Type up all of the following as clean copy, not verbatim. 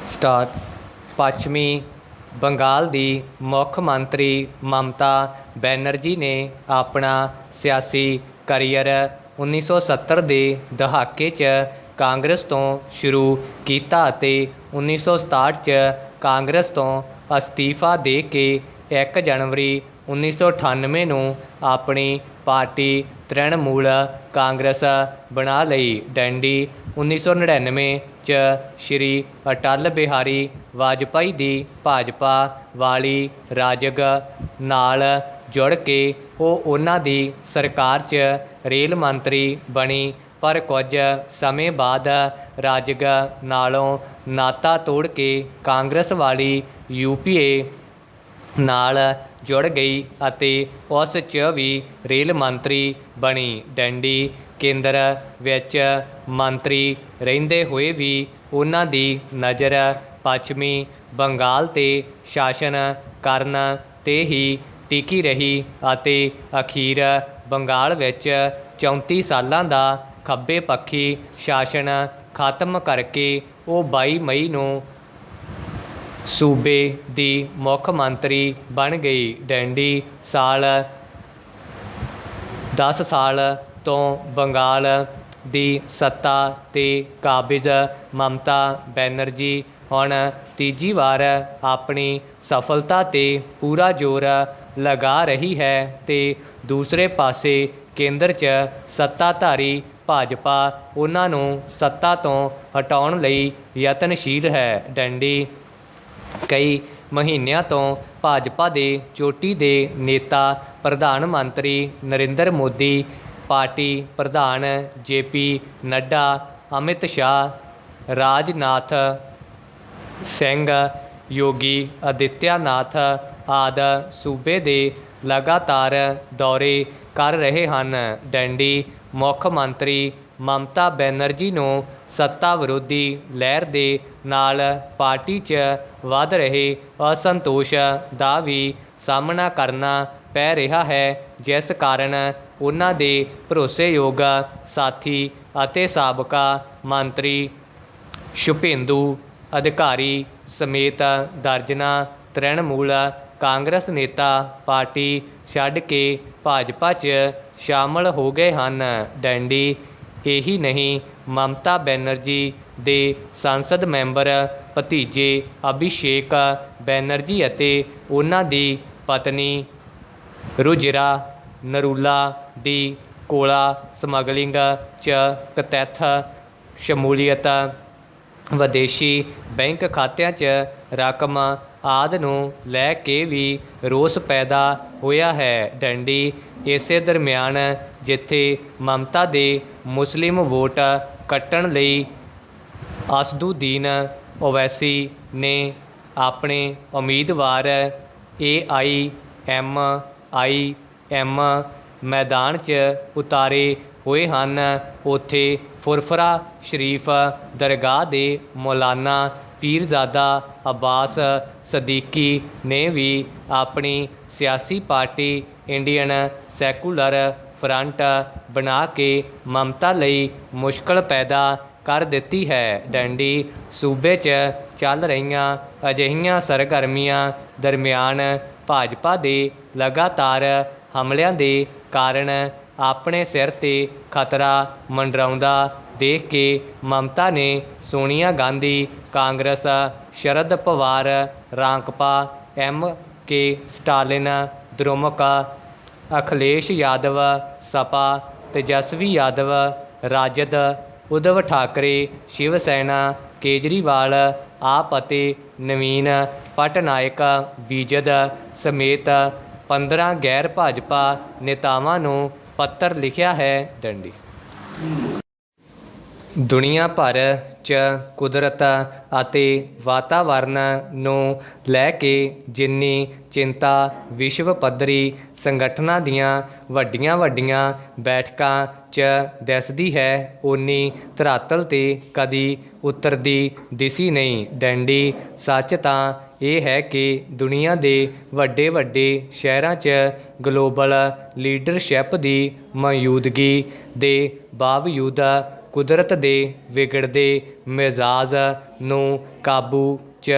Start. ਪੱਛਮੀ ਬੰਗਾਲ ਦੀ ਮੁੱਖ ਮੰਤਰੀ ਮਮਤਾ ਬੈਨਰਜੀ ਨੇ ਆਪਣਾ ਸਿਆਸੀ ਕਰੀਅਰ 1970 ਦੇ ਦਹਾਕੇ 'ਚ ਕਾਂਗਰਸ ਤੋਂ ਸ਼ੁਰੂ ਕੀਤਾ ਅਤੇ 1967 'ਚ ਕਾਂਗਰਸ ਤੋਂ ਅਸਤੀਫਾ ਦੇ ਕੇ 1 ਜਨਵਰੀ 1998 ਨੂੰ ਆਪਣੀ ਪਾਰਟੀ ਤ੍ਰਿਣਮੂਲ ਕਾਂਗਰਸ ਬਣਾ ਲਈ। ਡੰਡੀ 1999 'ਚ ਸ਼੍ਰੀ ਅਟਲ ਬਿਹਾਰੀ ਵਾਜਪਾਈ ਦੀ ਭਾਜਪਾ ਵਾਲੀ ਰਾਜਗ ਨਾਲ ਜੁੜ ਕੇ ਉਹ ਉਹਨਾਂ ਦੀ ਸਰਕਾਰ 'ਚ ਰੇਲ ਮੰਤਰੀ ਬਣੀ, ਪਰ ਕੁਝ ਸਮੇਂ ਬਾਅਦ ਰਾਜਗ ਨਾਲੋਂ ਨਾਤਾ ਤੋੜ ਕੇ ਕਾਂਗਰਸ ਵਾਲੀ UPA ਨਾਲ ਜੁੜ ਗਈ ਅਤੇ ਉਸ 'ਚ ਵੀ ਰੇਲ ਮੰਤਰੀ ਬਣੀ। ਡੰਡੀ ਕੇਂਦਰ ਵਿੱਚ ਮੰਤਰੀ ਰਹਿੰਦੇ ਹੋਏ ਵੀ ਉਹਨਾਂ ਦੀ ਨਜ਼ਰ ਪੱਛਮੀ ਬੰਗਾਲ 'ਤੇ ਸ਼ਾਸਨ ਕਰਨ 'ਤੇ ਹੀ ਟਿਕੀ ਰਹੀ ਅਤੇ ਅਖੀਰ ਬੰਗਾਲ ਵਿੱਚ 34 ਸਾਲਾਂ ਦਾ ਖੱਬੇ ਪੱਖੀ ਸ਼ਾਸਨ ਖਤਮ ਕਰਕੇ ਉਹ 22 ਮਈ ਨੂੰ ਸੂਬੇ ਦੀ ਮੁੱਖ ਮੰਤਰੀ ਬਣ ਗਈ। ਡੰਡੀ 10 ਸਾਲ ਤੋਂ ਬੰਗਾਲ ਦੀ ਸੱਤਾ 'ਤੇ ਕਾਬਿਜ਼ ਮਮਤਾ ਬੈਨਰਜੀ ਹੁਣ ਤੀਜੀ ਵਾਰ ਆਪਣੀ ਸਫਲਤਾ 'ਤੇ ਪੂਰਾ ਜ਼ੋਰ ਲਗਾ ਰਹੀ ਹੈ ਅਤੇ ਦੂਸਰੇ ਪਾਸੇ ਕੇਂਦਰ 'ਚ ਸੱਤਾਧਾਰੀ ਭਾਜਪਾ ਉਹਨਾਂ ਨੂੰ ਸੱਤਾ ਤੋਂ ਹਟਾਉਣ ਲਈ ਯਤਨਸ਼ੀਲ ਹੈ। ਡੰਡੀ ਕਈ ਮਹੀਨਿਆਂ ਤੋਂ ਭਾਜਪਾ ਦੇ ਚੋਟੀ ਦੇ ਨੇਤਾ ਪ੍ਰਧਾਨ ਮੰਤਰੀ ਨਰਿੰਦਰ ਮੋਦੀ, ਪਾਰਟੀ ਪ੍ਰਧਾਨ JP ਨੱਡਾ, ਅਮਿਤ ਸ਼ਾਹ, ਰਾਜਨਾਥ ਸਿੰਘ, ਯੋਗੀ ਆਦਿੱਤਿਆਨਾਥ ਆਦਿ ਸੂਬੇ ਦੇ ਲਗਾਤਾਰ ਦੌਰੇ ਕਰ ਰਹੇ ਹਨ। ਡੰਡੀ ਮੁੱਖ ਮੰਤਰੀ ਮਮਤਾ ਬੈਨਰਜੀ ਨੂੰ ਸੱਤਾ ਵਿਰੋਧੀ ਲਹਿਰ ਦੇ ਨਾਲ ਪਾਰਟੀ 'ਚ ਵੱਧ ਰਹੇ ਅਸੰਤੋਸ਼ ਦਾ ਵੀ ਸਾਹਮਣਾ ਕਰਨਾ ਪੈ ਰਿਹਾ ਹੈ, ਜਿਸ ਕਾਰਨ ਉਹਨਾਂ ਦੇ ਭਰੋਸੇਯੋਗ ਸਾਥੀ ਅਤੇ ਸਾਬਕਾ ਮੰਤਰੀ ਸ਼ੁਭੇਂਦੂ ਅਧਿਕਾਰੀ ਸਮੇਤ ਦਰਜਨਾਂ ਤ੍ਰਿਣਮੂਲ ਕਾਂਗਰਸ ਨੇਤਾ ਪਾਰਟੀ ਛੱਡ ਕੇ ਭਾਜਪਾ 'ਚ ਸ਼ਾਮਲ ਹੋ ਗਏ ਹਨ। ਡੰਡੀ ਇਹੀ ਨਹੀਂ, ਮਮਤਾ ਬੈਨਰਜੀ ਦੇ ਸੰਸਦ ਮੈਂਬਰ ਭਤੀਜੇ ਅਭਿਸ਼ੇਕ ਬੈਨਰਜੀ ਅਤੇ ਉਹਨਾਂ ਦੀ ਪਤਨੀ ਰੁਜਿਰਾ ਨਰੂਲਾ ਦੀ ਕੋਲਾ ਸਮਗਲਿੰਗ 'ਚ ਕਥਿਤ ਸ਼ਮੂਲੀਅਤ, ਵਿਦੇਸ਼ੀ ਬੈਂਕ ਖਾਤਿਆਂ 'ਚ ਰਕਮ ਆਦਿ ਨੂੰ ਲੈ ਕੇ ਵੀ ਰੋਸ ਪੈਦਾ ਹੋਇਆ ਹੈ। ਡੰਡੀ ਇਸੇ ਦਰਮਿਆਨ ਜਿੱਥੇ ਮਮਤਾ ਦੇ ਮੁਸਲਿਮ ਵੋਟ ਕੱਟਣ ਲਈ ਅਸਦੁਦੀਨ ਓਵੈਸੀ ਨੇ ਆਪਣੇ ਉਮੀਦਵਾਰ AIMIM ਮੈਦਾਨ 'ਚ ਉਤਾਰੇ ਹੋਏ ਹਨ, ਉੱਥੇ ਫੁਰਫਰਾ ਸ਼ਰੀਫ ਦਰਗਾਹ ਦੇ ਮੌਲਾਨਾ ਪੀਰਜ਼ਾਦਾ ਅਬਾਸ ਸਦੀਕੀ ਨੇ ਵੀ ਆਪਣੀ ਸਿਆਸੀ ਪਾਰਟੀ ਇੰਡੀਅਨ ਸੈਕੂਲਰ ਫਰੰਟ ਬਣਾ ਕੇ ਮਮਤਾ ਲਈ ਮੁਸ਼ਕਲ ਪੈਦਾ ਕਰ ਦਿੱਤੀ ਹੈ। ਡੰਡੀ ਸੂਬੇ 'ਚ ਚੱਲ ਰਹੀਆਂ ਅਜਿਹੀਆਂ ਸਰਗਰਮੀਆਂ ਦਰਮਿਆਨ ਭਾਜਪਾ ਦੇ ਲਗਾਤਾਰ ਹਮਲਿਆਂ ਦੇ ਕਾਰਨ ਆਪਣੇ ਸਿਰ 'ਤੇ ਖਤਰਾ ਮੰਡਰਾਉਂਦਾ ਦੇਖ ਕੇ ਮਮਤਾ ਨੇ ਸੋਨੀਆ ਗਾਂਧੀ ਕਾਂਗਰਸ, ਸ਼ਰਦ ਪਵਾਰ ਰਾਂਕਪਾ, MK ਸਟਾਲਿਨ ਦ੍ਰੁਮਕ, ਅਖਿਲੇਸ਼ ਯਾਦਵ ਸਪਾ, ਤੇਜਸਵੀ ਯਾਦਵ ਰਾਜਦ, ਉਧਵ ਠਾਕਰੇ ਸ਼ਿਵ ਸੈਨਾ, ਕੇਜਰੀਵਾਲ ਆਪ ਅਤੇ ਨਵੀਨ ਪਟਨਾਇਕ BJD ਸਮੇਤ 15 ਗੈਰ ਭਾਜਪਾ ਨੇਤਾਵਾਂ ਨੂੰ ਪੱਤਰ ਲਿਖਿਆ ਹੈ। ਡੰਡੀ ਦੁਨੀਆ ਭਰ 'ਚ ਕੁਦਰਤ ਅਤੇ ਵਾਤਾਵਰਨ ਨੂੰ ਲੈ ਕੇ ਜਿੰਨੀ ਚਿੰਤਾ ਵਿਸ਼ਵ ਪੱਧਰੀ ਸੰਗਠਨਾਂ ਦੀਆਂ ਵੱਡੀਆਂ ਬੈਠਕਾਂ 'ਚ ਦਿਸਦੀ ਹੈ, ਓਨੀ ਧਰਾਤਲ 'ਤੇ ਕਦੀ ਉਤਰਦੀ ਦਿਸੀ ਨਹੀਂ। ਡੰਡੀ ਸੱਚ ਤਾਂ ਇਹ ਹੈ ਕਿ ਦੁਨੀਆ ਦੇ ਵੱਡੇ ਸ਼ਹਿਰਾਂ 'ਚ ਗਲੋਬਲ ਲੀਡਰਸ਼ਿਪ ਦੀ ਮੌਜੂਦਗੀ ਦੇ ਬਾਵਜੂਦ ਕੁਦਰਤ ਦੇ ਵਿਗੜਦੇ ਮਿਜ਼ਾਜ ਨੂੰ ਕਾਬੂ 'ਚ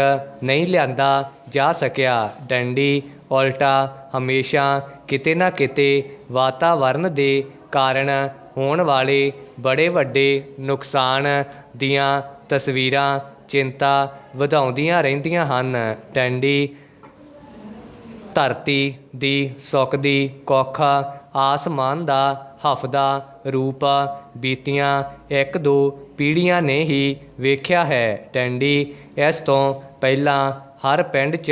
ਨਹੀਂ ਲਿਆਂਦਾ ਜਾ ਸਕਿਆ। ਡੰਡੀ ਉਲਟਾ ਹਮੇਸ਼ਾ ਕਿਤੇ ਨਾ ਕਿਤੇ ਵਾਤਾਵਰਨ ਦੇ ਕਾਰਨ ਹੋਣ ਵਾਲੇ ਬੜੇ ਵੱਡੇ ਨੁਕਸਾਨ ਦੀਆਂ ਤਸਵੀਰਾਂ ਚਿੰਤਾ ਵਧਾਉਂਦੀਆਂ ਰਹਿੰਦੀਆਂ ਹਨ। ਡੰਡੀ ਧਰਤੀ ਦੀ ਸੁੱਕਦੀ ਕੁੱਖ ਆਸਮਾਨ ਦਾ ਹਫਦਾ ਰੂਪ ਬੀਤੀਆਂ 1-2 ਪੀੜ੍ਹੀਆਂ ਨੇ ਹੀ ਵੇਖਿਆ ਹੈ। ਡੰਡੀ ਇਸ ਤੋਂ ਪਹਿਲਾਂ ਹਰ ਪਿੰਡ 'ਚ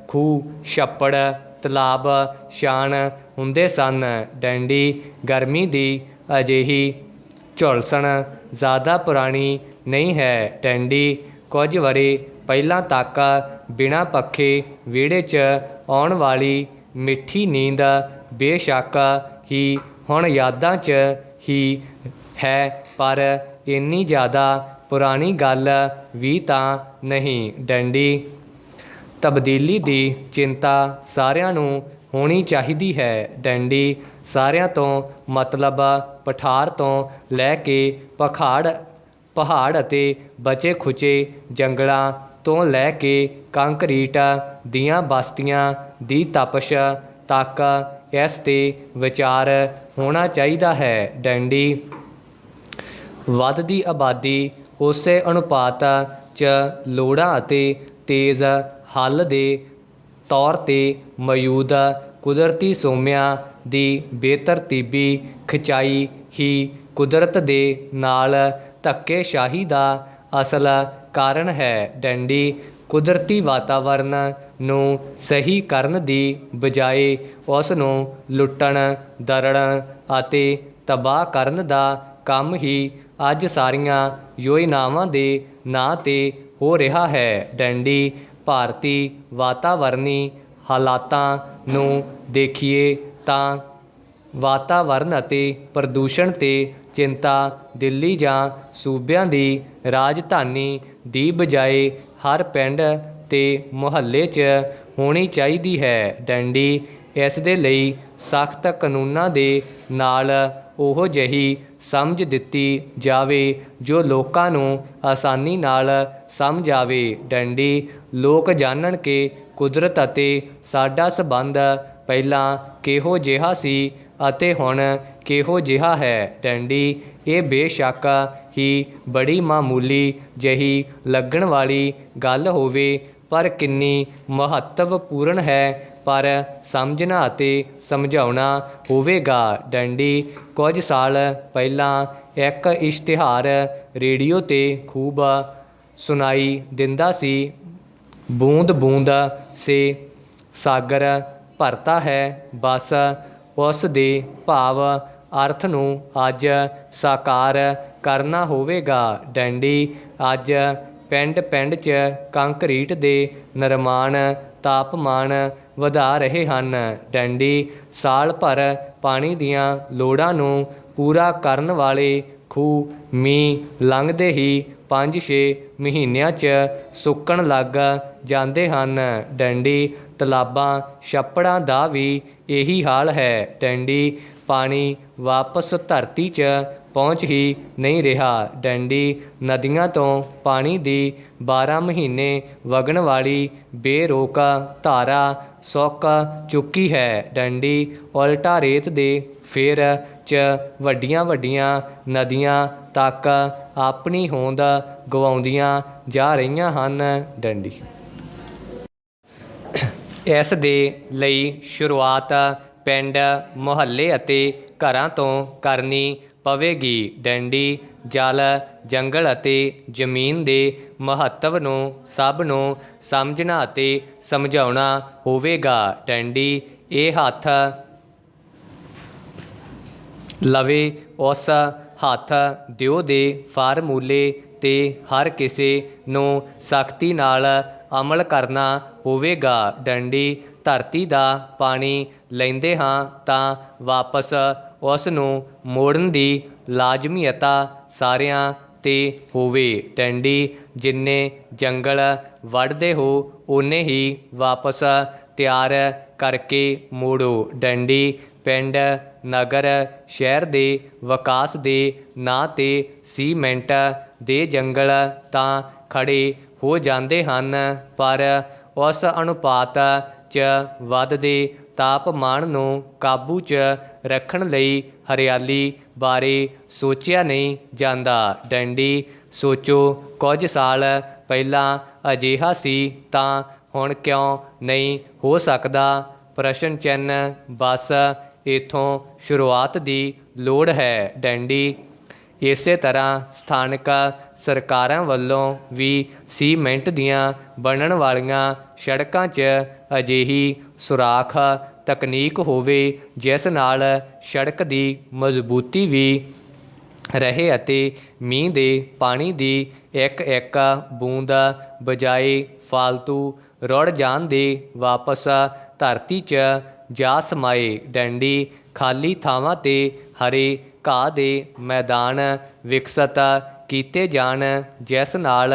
ਖੂਹ ਛੱਪੜ ਤਲਾਬ ਸ਼ਾਨ ਹੁੰਦੇ ਸਨ। ਡੰਡੀ ਗਰਮੀ ਦੀ ਅਜਿਹੀ ਝੁਲਸਣ ਜ਼ਿਆਦਾ ਪੁਰਾਣੀ ਨਹੀਂ ਹੈ। ਡੰਡੀ ਕੁਝ ਵਰ੍ਹੇ ਪਹਿਲਾਂ ਤੱਕ ਬਿਨਾਂ ਪੱਖੇ ਵਿਹੜੇ 'ਚ ਆਉਣ ਵਾਲੀ ਮਿੱਠੀ ਨੀਂਦ ਬੇਸ਼ੱਕ ਹੀ ਹੁਣ ਯਾਦਾਂ 'ਚ ਹੀ ਹੈ, ਪਰ ਇੰਨੀ ਜ਼ਿਆਦਾ ਪੁਰਾਣੀ ਗੱਲ ਵੀ ਤਾਂ ਨਹੀਂ। ਡੰਡੀ ਤਬਦੀਲੀ ਦੀ ਚਿੰਤਾ ਸਾਰਿਆਂ ਨੂੰ ਹੋਣੀ ਚਾਹੀਦੀ ਹੈ। ਡੰਡੀ ਸਾਰਿਆਂ ਤੋਂ ਮਤਲਬ ਪਠਾਰ ਤੋਂ ਲੈ ਕੇ ਪਹਾੜ ਅਤੇ ਬਚੇ ਖੁਚੇ ਜੰਗਲਾਂ ਤੋਂ ਲੈ ਕੇ ਕੰਕਰੀਟ ਦੀਆਂ ਬਸਤੀਆਂ ਦੀ ਤਪਸ਼ ਤੱਕ ਇਸ 'ਤੇ ਵਿਚਾਰ ਹੋਣਾ ਚਾਹੀਦਾ ਹੈ। ਡੰਡੀ ਵੱਧਦੀ ਆਬਾਦੀ ਉਸੇ ਅਨੁਪਾਤ 'ਚ ਲੋੜਾਂ ਅਤੇ ਤੇਜ਼ ਹੱਲ ਦੇ ਤੌਰ 'ਤੇ ਮੌਜੂਦ ਕੁਦਰਤੀ ਸੋਮਿਆਂ ਦੀ ਬੇਤਰਤੀਬੀ ਖਿਚਾਈ ਹੀ ਕੁਦਰਤ ਦੇ ਨਾਲ ਧੱਕੇਸ਼ਾਹੀ ਦਾ ਅਸਲ ਕਾਰਨ ਹੈ। ਡੰਡੀ ਕੁਦਰਤੀ ਵਾਤਾਵਰਨ ਨੂੰ ਸਹੀ ਕਰਨ ਦੀ ਬਜਾਏ ਉਸ ਨੂੰ ਲੁੱਟਣ ਦਰੜਨ ਅਤੇ ਤਬਾਹ ਕਰਨ ਦਾ ਕੰਮ ਹੀ ਅੱਜ ਸਾਰੀਆਂ ਯੋਜਨਾਵਾਂ ਦੇ ਨਾਂ 'ਤੇ ਹੋ ਰਿਹਾ ਹੈ। ਡੰਡੀ ਭਾਰਤੀ ਵਾਤਾਵਰਣੀ ਹਾਲਾਤਾਂ ਨੂੰ ਦੇਖੀਏ ਤਾਂ ਵਾਤਾਵਰਨ ਅਤੇ ਪ੍ਰਦੂਸ਼ਣ 'ਤੇ ਚਿੰਤਾ ਦਿੱਲੀ ਜਾਂ ਸੂਬਿਆਂ ਦੀ ਰਾਜਧਾਨੀ ਦੀ ਬਜਾਏ ਹਰ ਪਿੰਡ ਤੇ ਮੁਹੱਲੇ 'ਚ ਹੋਣੀ ਚਾਹੀਦੀ ਹੈ। ਡੰਡੀ ਇਸ ਦੇ ਲਈ ਸਖਤ ਕਾਨੂੰਨਾਂ ਦੇ ਨਾਲ ਉਹੋ ਜਿਹੀ ਸਮਝ ਦਿੱਤੀ ਜਾਵੇ ਜੋ ਲੋਕਾਂ ਨੂੰ ਆਸਾਨੀ ਨਾਲ ਸਮਝ ਆਵੇ। ਡੰਡੀ ਲੋਕ ਜਾਣਨ ਕਿ ਕੁਦਰਤ ਅਤੇ ਸਾਡਾ ਸੰਬੰਧ ਪਹਿਲਾਂ ਕਿਹੋ ਜਿਹਾ ਸੀ ਅਤੇ ਹੁਣ ਕਿਹੋ ਜਿਹਾ ਹੈ। ਡੰਡੀ ਇਹ ਬੇਸ਼ੱਕ ਹੀ ਬੜੀ ਮਾਮੂਲੀ ਜਿਹੀ ਲੱਗਣ ਵਾਲੀ ਗੱਲ ਹੋਵੇ, ਪਰ ਕਿੰਨੀ ਮਹੱਤਵਪੂਰਨ ਹੈ ਪਰ ਸਮਝਣਾ ਅਤੇ ਸਮਝਾਉਣਾ ਹੋਵੇਗਾ। ਡੰਡੀ ਕੁਝ ਸਾਲ ਪਹਿਲਾਂ ਇੱਕ ਇਸ਼ਤਿਹਾਰ ਰੇਡੀਓ 'ਤੇ ਖੂਬ ਸੁਣਾਈ ਦਿੰਦਾ ਸੀ, ਬੂੰਦ ਬੂੰਦ ਸੇ ਸਾਗਰ ਭਰਤਾ ਹੈ। ਬਸ ਉਸ ਦੇ ਭਾਵ ਅਰਥ ਨੂੰ ਅੱਜ ਸਾਕਾਰ ਕਰਨਾ ਹੋਵੇਗਾ। ਡੰਡੀ ਅੱਜ ਪਿੰਡ ਪਿੰਡ 'ਚ ਕੰਕਰੀਟ ਦੇ ਨਿਰਮਾਣ ਤਾਪਮਾਨ ਵਧਾ ਰਹੇ ਹਨ। ਡੰਡੀ ਸਾਲ ਭਰ ਪਾਣੀ ਦੀਆਂ ਲੋੜਾਂ ਨੂੰ ਪੂਰਾ ਕਰਨ ਵਾਲੇ ਖੂਹ ਮੀਂਹ ਲੰਘਦੇ ਹੀ 5-6 ਮਹੀਨਿਆਂ 'ਚ ਸੁੱਕਣ ਲੱਗ ਜਾਂਦੇ ਹਨ। ਡੰਡੀ ਤਲਾਬਾਂ ਛੱਪੜਾਂ ਦਾ ਵੀ ਇਹੀ ਹਾਲ ਹੈ। ਡੰਡੀ ਪਾਣੀ ਵਾਪਸ ਧਰਤੀ 'ਚ ਪਹੁੰਚ ਹੀ ਨਹੀਂ ਰਿਹਾ। ਡੰਡੀ ਨਦੀਆਂ ਤੋਂ ਪਾਣੀ ਦੀ 12 ਮਹੀਨੇ ਵਗਣ ਵਾਲੀ ਬੇਰੋਕ ਧਾਰਾ ਸੁੱਕ ਚੁੱਕੀ ਹੈ। ਡੰਡੀ ਉਲਟਾ ਰੇਤ ਦੇ ਫੇਰ 'ਚ ਵੱਡੀਆਂ ਵੱਡੀਆਂ ਨਦੀਆਂ ਤੱਕ ਆਪਣੀ ਹੋਂਦ ਗਵਾਉਂਦੀਆਂ ਜਾ ਰਹੀਆਂ ਹਨ। ਡੰਡੀ ਇਸ ਦੇ ਲਈ ਸ਼ੁਰੂਆਤ ਪਿੰਡ ਮੁਹੱਲੇ ਅਤੇ ਘਰਾਂ ਤੋਂ ਕਰਨੀ ਪਵੇਗੀ। ਡੰਡੀ ਜਲ ਜੰਗਲ ਅਤੇ ਜ਼ਮੀਨ ਦੇ ਮਹੱਤਵ ਨੂੰ ਸਭ ਨੂੰ ਸਮਝਣਾ ਅਤੇ ਸਮਝਾਉਣਾ ਹੋਵੇਗਾ। ਡੰਡੀ ਇਹ ਹੱਥ ਲਵੇ ਉਸ ਹੱਥ ਦਿਓ ਦੇ ਫਾਰਮੂਲੇ 'ਤੇ ਹਰ ਕਿਸੇ ਨੂੰ ਸਖਤੀ ਨਾਲ ਅਮਲ ਕਰਨਾ ਹੋਵੇਗਾ। ਡੰਡੀ ਧਰਤੀ ਦਾ ਪਾਣੀ ਲੈਂਦੇ ਹਾਂ ਤਾਂ ਵਾਪਸ ਉਸ ਨੂੰ ਮੋੜਨ ਦੀ ਲਾਜ਼ਮੀਅਤ ਸਾਰਿਆਂ 'ਤੇ ਹੋਵੇ। ਡੰਡੀ ਜਿੰਨੇ ਜੰਗਲ ਵੱਢਦੇ ਹੋ ਓਨੇ ਹੀ ਵਾਪਸ ਤਿਆਰ ਕਰਕੇ ਮੋੜੋ। ਡੰਡੀ ਪਿੰਡ ਨਗਰ ਸ਼ਹਿਰ ਦੇ ਵਿਕਾਸ ਦੇ ਨਾਂ 'ਤੇ ਸੀਮੈਂਟ ਦੇ ਜੰਗਲ ਤਾਂ ਖੜ੍ਹੇ ਹੋ ਜਾਂਦੇ ਹਨ, ਪਰ ਉਸ ਅਨੁਪਾਤ 'ਚ ਵੱਧਦੇ ਤਾਪਮਾਨ ਨੂੰ ਕਾਬੂ 'ਚ ਰੱਖਣ ਲਈ ਹਰਿਆਲੀ ਬਾਰੇ ਸੋਚਿਆ ਨਹੀਂ ਜਾਂਦਾ। ਡੰਡੀ ਸੋਚੋ, ਕੁਝ ਸਾਲ ਪਹਿਲਾਂ ਅਜਿਹਾ ਸੀ ਤਾਂ ਹੁਣ ਕਿਉਂ ਨਹੀਂ ਹੋ ਸਕਦਾ? ਪ੍ਰਸ਼ਨ ਚਿੰਨ੍ਹ। ਬਸ ਇੱਥੋਂ ਸ਼ੁਰੂਆਤ ਦੀ ਲੋੜ ਹੈ। ਡੰਡੀ ਇਸੇ ਤਰ੍ਹਾਂ ਸਥਾਨਕ ਸਰਕਾਰਾਂ ਵੱਲੋਂ ਵੀ ਸੀਮੈਂਟ ਦੀਆਂ ਬਣਨ ਵਾਲੀਆਂ ਸੜਕਾਂ 'ਚ ਅਜਿਹੀ ਸੁਰਾਖ ਤਕਨੀਕ ਹੋਵੇ ਜਿਸ ਨਾਲ ਸੜਕ ਦੀ ਮਜ਼ਬੂਤੀ ਵੀ ਰਹੇ ਅਤੇ ਮੀਂਹ ਦੇ ਪਾਣੀ ਦੀ ਇੱਕ ਇੱਕ ਬੂੰਦ ਬਜਾਏ ਫਾਲਤੂ ਰੁੜ ਜਾਣ ਦੇ ਵਾਪਸ ਧਰਤੀ 'ਚ ਜਾ ਸਮਾਏ। ਡੰਡੀ ਖਾਲੀ ਥਾਵਾਂ 'ਤੇ ਹਰੇ ਘਾਹ ਦੇ ਮੈਦਾਨ ਵਿਕਸਤ ਕੀਤੇ ਜਾਣ ਜਿਸ ਨਾਲ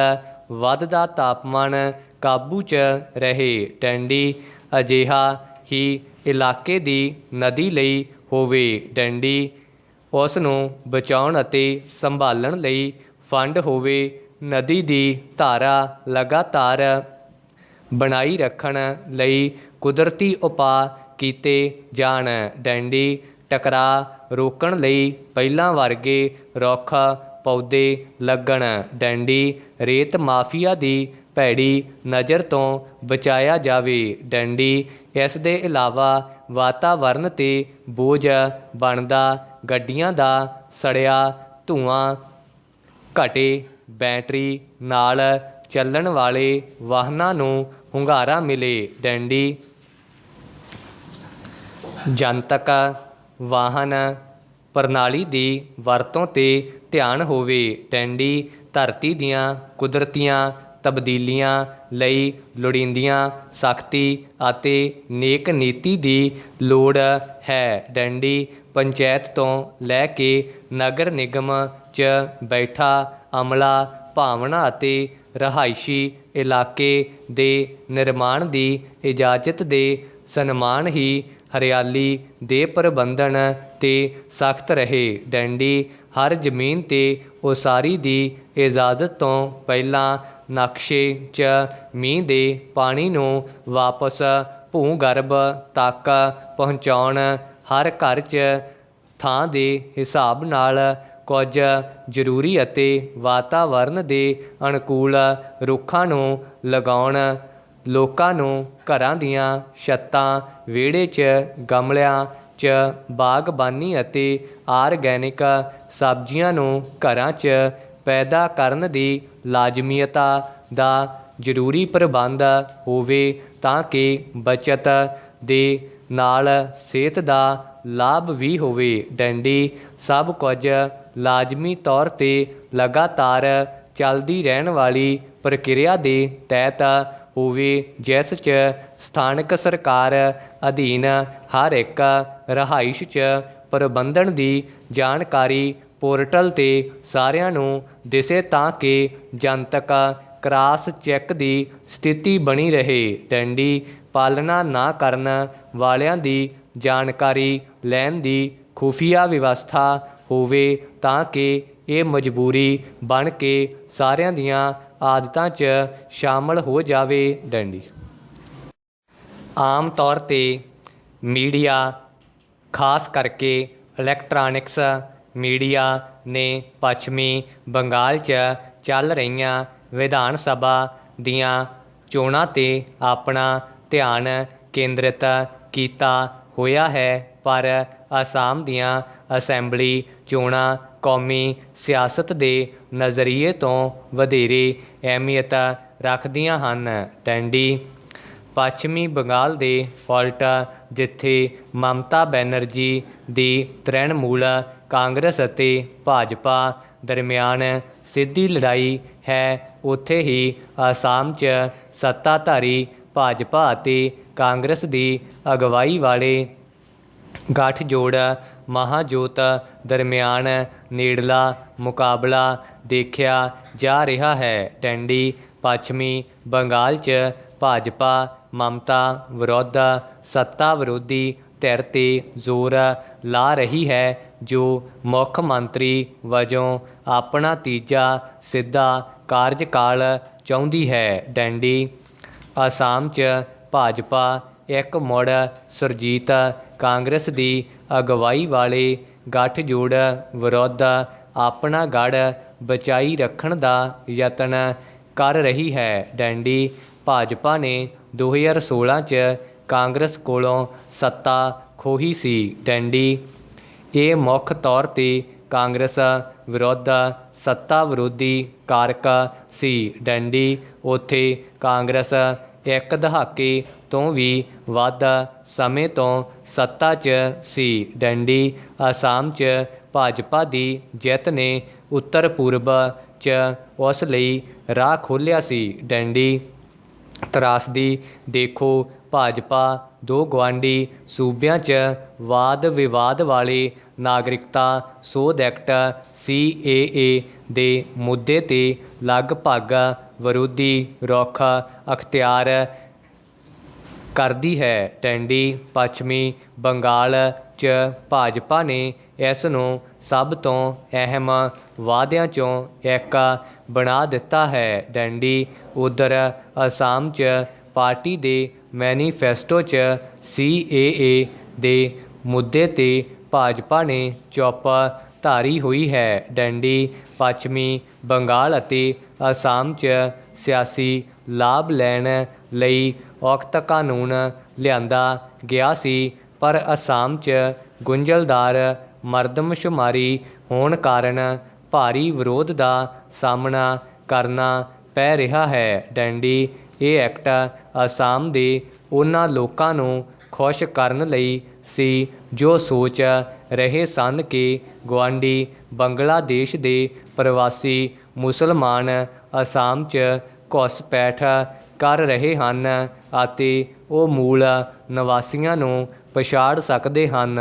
ਵੱਧਦਾ ਤਾਪਮਾਨ ਕਾਬੂ 'ਚ ਰਹੇ। ਡੰਡੀ ਅਜਿਹਾ ਹੀ ਇਲਾਕੇ ਦੀ ਨਦੀ ਲਈ ਹੋਵੇ। ਡੰਡੀ ਉਸ ਨੂੰ ਬਚਾਉਣ ਅਤੇ ਸੰਭਾਲਣ ਲਈ ਫੰਡ ਹੋਵੇ। ਨਦੀ ਦੀ ਧਾਰਾ ਲਗਾਤਾਰ ਬਣਾਈ ਰੱਖਣ ਲਈ ਕੁਦਰਤੀ ਉਪਾਅ ਕੀਤੇ ਜਾਣ। ਡੰਡੀ ਟਕਰਾਅ ਰੋਕਣ ਲਈ ਪਹਿਲਾਂ ਵਰਗੇ ਰੁੱਖ ਪੌਦੇ ਲੱਗਣ। ਡੰਡੀ ਰੇਤ ਮਾਫੀਆ ਦੀ ਭੈੜੀ ਨਜ਼ਰ ਤੋਂ ਬਚਾਇਆ ਜਾਵੇ। ਡੰਡੀ ਇਸ ਦੇ ਇਲਾਵਾ ਵਾਤਾਵਰਨ 'ਤੇ ਬੋਝ ਬਣਦਾ ਗੱਡੀਆਂ ਦਾ ਸੜਿਆ ਧੂੰਆਂ ਘਟੇ, ਬੈਟਰੀ ਨਾਲ ਚੱਲਣ ਵਾਲੇ ਵਾਹਨਾਂ ਨੂੰ ਹੁੰਗਾਰਾ ਮਿਲੇ। ਡੰਡੀ ਜਨਤਕ ਵਾਹਨ ਪ੍ਰਣਾਲੀ ਦੀ ਵਰਤੋਂ 'ਤੇ ਧਿਆਨ ਹੋਵੇ। ਡੰਡੀ ਧਰਤੀ ਦੀਆਂ ਕੁਦਰਤੀਆਂ ਤਬਦੀਲੀਆਂ ਲਈ ਲੋੜੀਂਦੀਆਂ ਸਖਤੀ ਅਤੇ ਨੇਕ ਨੀਤੀ ਦੀ ਲੋੜ ਹੈ। ਡੰਡੀ ਪੰਚਾਇਤ ਤੋਂ ਲੈ ਕੇ ਨਗਰ ਨਿਗਮ 'ਚ ਬੈਠਾ ਅਮਲਾ ਭਾਵਨਾ ਅਤੇ ਰਹਾਇਸ਼ੀ ਇਲਾਕੇ ਦੇ ਨਿਰਮਾਣ ਦੀ ਇਜਾਜ਼ਤ ਦੇ ਸਨਮਾਨ ਹੀ ਹਰਿਆਲੀ ਦੇ ਪ੍ਰਬੰਧਨ 'ਤੇ ਸਖਤ ਰਹੇ। ਡੰਡੀ ਹਰ ਜ਼ਮੀਨ 'ਤੇ ਉਸਾਰੀ ਦੀ ਇਜਾਜ਼ਤ ਤੋਂ ਪਹਿਲਾਂ ਨਕਸ਼ੇ 'ਚ ਮੀਂਹ ਦੇ ਪਾਣੀ ਨੂੰ ਵਾਪਸ ਭੂ-ਗਰਭ ਤੱਕ ਪਹੁੰਚਾਉਣ, ਹਰ ਘਰ 'ਚ ਥਾਂ ਦੇ ਹਿਸਾਬ ਨਾਲ ਕੁਝ ਜ਼ਰੂਰੀ ਅਤੇ ਵਾਤਾਵਰਨ ਦੇ ਅਨੁਕੂਲ ਰੁੱਖਾਂ ਨੂੰ ਲਗਾਉਣ, ਲੋਕਾਂ ਨੂੰ ਘਰਾਂ ਦੀਆਂ ਛੱਤਾਂ, ਵਿਹੜੇ 'ਚ ਗਮਲਿਆਂ 'ਚ ਬਾਗਬਾਨੀ ਅਤੇ ਆਰਗੈਨਿਕ ਸਬਜ਼ੀਆਂ ਨੂੰ ਘਰਾਂ 'ਚ ਪੈਦਾ ਕਰਨ ਦੀ ਲਾਜ਼ਮੀਅਤ ਦਾ ਜ਼ਰੂਰੀ ਪ੍ਰਬੰਧ ਹੋਵੇ ਤਾਂ ਕਿ ਬੱਚਤ ਦੇ ਨਾਲ ਸਿਹਤ ਦਾ ਲਾਭ ਵੀ ਹੋਵੇ। ਡੰਡੀ ਸਭ ਕੁਝ ਲਾਜ਼ਮੀ ਤੌਰ 'ਤੇ ਲਗਾਤਾਰ ਚੱਲਦੀ ਰਹਿਣ ਵਾਲੀ ਪ੍ਰਕਿਰਿਆ ਦੇ ਤਹਿਤ ਹੋਵੇ ਜਿਸ 'ਚ ਸਥਾਨਕ ਸਰਕਾਰ ਅਧੀਨ ਹਰ ਇੱਕ ਰਿਹਾਇਸ਼ 'ਚ ਪ੍ਰਬੰਧਨ ਦੀ ਜਾਣਕਾਰੀ ਪੋਰਟਲ 'ਤੇ ਸਾਰਿਆਂ ਨੂੰ ਦਿਸੇ ਤਾਂ ਕਿ ਜਨਤਕ ਕ੍ਰਾਸ ਚੈੱਕ ਦੀ ਸਥਿਤੀ ਬਣੀ ਰਹੇ। ਡੰਡੀ ਪਾਲਣਾ ਨਾ ਕਰਨ ਵਾਲਿਆਂ ਦੀ ਜਾਣਕਾਰੀ ਲੈਣ ਦੀ ਖੁਫੀਆ ਵਿਵਸਥਾ ਹੋਵੇ ਤਾਂ ਕਿ ਇਹ ਮਜਬੂਰੀ ਬਣ ਕੇ ਸਾਰਿਆਂ ਦੀਆਂ ਆਦਤਾਂ 'ਚ ਸ਼ਾਮਲ ਹੋ ਜਾਵੇ। ਡੰਡੀ ਆਮ ਤੌਰ 'ਤੇ ਮੀਡੀਆ, ਖਾਸ ਕਰਕੇ ਇਲੈਕਟ੍ਰਾਨਿਕਸ ਮੀਡੀਆ ਨੇ ਪੱਛਮੀ ਬੰਗਾਲ 'ਚ ਚੱਲ ਰਹੀਆਂ ਵਿਧਾਨ ਸਭਾ ਦੀਆਂ ਚੋਣਾਂ 'ਤੇ ਆਪਣਾ ਧਿਆਨ ਕੇਂਦਰਿਤ ਕੀਤਾ ਹੋਇਆ ਹੈ, ਪਰ ਅਸਾਮ ਦੀਆਂ ਅਸੈਂਬਲੀ ਚੋਣਾਂ ਕੌਮੀ ਸਿਆਸਤ ਦੇ ਨਜ਼ਰੀਏ ਤੋਂ ਵਧੇਰੇ ਅਹਿਮੀਅਤ ਰੱਖਦੀਆਂ ਹਨ। ਡੰਡੀ ਪੱਛਮੀ ਬੰਗਾਲ ਦੇ ਉਲਟ, ਜਿੱਥੇ ਮਮਤਾ ਬੈਨਰਜੀ ਦੀ ਤ੍ਰਿਣਮੂਲ ਕਾਂਗਰਸ ਅਤੇ ਭਾਜਪਾ ਦਰਮਿਆਨ ਸਿੱਧੀ ਲੜਾਈ ਹੈ, ਉੱਥੇ ਹੀ ਅਸਾਮ 'ਚ ਸੱਤਾਧਾਰੀ ਭਾਜਪਾ ਅਤੇ ਕਾਂਗਰਸ ਦੀ ਅਗਵਾਈ ਵਾਲੇ ਗੱਠਜੋੜ ਮਹਾਜੋਤ ਦਰਮਿਆਨ ਨੇੜਲਾ ਮੁਕਾਬਲਾ ਦੇਖਿਆ ਜਾ ਰਿਹਾ ਹੈ। ਡੰਡੀ ਪੱਛਮੀ ਬੰਗਾਲ 'ਚ ਭਾਜਪਾ ਮਮਤਾ ਵਿਰੁੱਧ ਸੱਤਾ ਵਿਰੋਧੀ ਧਿਰ 'ਤੇ ਜ਼ੋਰ ਲਾ ਰਹੀ ਹੈ ਜੋ ਮੁੱਖ ਮੰਤਰੀ ਵਜੋਂ ਆਪਣਾ ਤੀਜਾ ਸਿੱਧਾ ਕਾਰਜਕਾਲ ਚਾਹੁੰਦੀ ਹੈ। ਡੰਡੀ ਅਸਾਮ 'ਚ ਭਾਜਪਾ ਇੱਕ ਮੁੜ ਸੁਰਜੀਤ ਕਾਂਗਰਸ ਦੀ ਅਗਵਾਈ ਵਾਲੇ ਗੱਠਜੋੜ ਵਿਰੁੱਧ ਆਪਣਾ ਗੜ੍ਹ ਬਚਾਈ ਰੱਖਣ ਦਾ ਯਤਨ ਕਰ ਰਹੀ ਹੈ। ਡੰਡੀ ਭਾਜਪਾ ਨੇ 2016 'ਚ ਕਾਂਗਰਸ ਕੋਲੋਂ ਸੱਤਾ ਖੋਹੀ ਸੀ। ਡੰਡੀ ਇਹ ਮੁੱਖ ਤੌਰ 'ਤੇ ਕਾਂਗਰਸ ਵਿਰੁੱਧ ਸੱਤਾ ਵਿਰੋਧੀ ਕਾਰਕ ਸੀ। ਡੰਡੀ ਉੱਥੇ ਕਾਂਗਰਸ ਇੱਕ ਦਹਾਕੇ ਤੋਂ ਵੀ ਵੱਧ ਸਮੇਂ ਤੋਂ ਸੱਤਾ 'ਚ ਸੀ। ਡੰਡੀ ਅਸਾਮ 'ਚ ਭਾਜਪਾ ਦੀ ਜਿੱਤ ਨੇ ਉੱਤਰ ਪੂਰਬ 'ਚ ਉਸ ਲਈ ਰਾਹ ਖੋਲ੍ਹਿਆ ਸੀ। ਡੰਡੀ ਤਰਾਸਦੀ ਦੇਖੋ ਭਾਜਪਾ ਦੋ ਗੁਆਂਢੀ ਸੂਬਿਆਂ 'ਚ ਵਾਦ ਵਿਵਾਦ ਵਾਲੇ ਨਾਗਰਿਕਤਾ ਸੋਧ ਐਕਟ CAA ਦੇ ਮੁੱਦੇ 'ਤੇ ਲਗਭਗ ਵਿਰੋਧੀ ਰੁਖ ਅਖਤਿਆਰ ਕਰਦੀ ਹੈ। ਡੰਡੀ ਪੱਛਮੀ ਬੰਗਾਲ 'ਚ ਭਾਜਪਾ ਨੇ ਇਸ ਨੂੰ ਸਭ ਤੋਂ ਅਹਿਮ ਵਾਅਦਿਆਂ 'ਚੋਂ ਇੱਕ ਬਣਾ ਦਿੱਤਾ ਹੈ। ਡੰਡੀ ਉੱਧਰ ਅਸਾਮ 'ਚ ਪਾਰਟੀ ਦੇ ਮੈਨੀਫੈਸਟੋ 'ਚ CAA ਦੇ ਮੁੱਦੇ 'ਤੇ ਭਾਜਪਾ ਨੇ ਚੁੱਪ ਧਾਰੀ ਹੋਈ ਹੈ। ਡੰਡੀ ਪੱਛਮੀ ਬੰਗਾਲ ਅਤੇ ਅਸਾਮ 'ਚ ਸਿਆਸੀ ਲਾਭ ਲੈਣ ਲਈ ਉਕਤ ਕਾਨੂੰਨ ਲਿਆਂਦਾ ਗਿਆ ਸੀ ਪਰ ਅਸਾਮ 'ਚ ਗੁੰਝਲਦਾਰ ਮਰਦਮਸ਼ੁਮਾਰੀ ਹੋਣ ਕਾਰਨ ਭਾਰੀ ਵਿਰੋਧ ਦਾ ਸਾਹਮਣਾ ਕਰਨਾ ਪੈ ਰਿਹਾ ਹੈ। ਡੰਡੀ ਇਹ ਐਕਟ ਅਸਾਮ ਦੇ ਉਹਨਾਂ ਲੋਕਾਂ ਨੂੰ ਖੁਸ਼ ਕਰਨ ਲਈ ਸੀ ਜੋ ਸੋਚ ਰਹੇ ਸਨ ਕਿ ਗੁਆਂਢੀ ਬੰਗਲਾਦੇਸ਼ ਦੇ ਪ੍ਰਵਾਸੀ ਮੁਸਲਮਾਨ ਅਸਾਮ 'ਚ ਘੁਸਪੈਠ ਕਰ ਰਹੇ ਹਨ ਅਤੇ ਉਹ ਮੂਲ ਨਿਵਾਸੀਆਂ ਨੂੰ ਪਛਾੜ ਸਕਦੇ ਹਨ।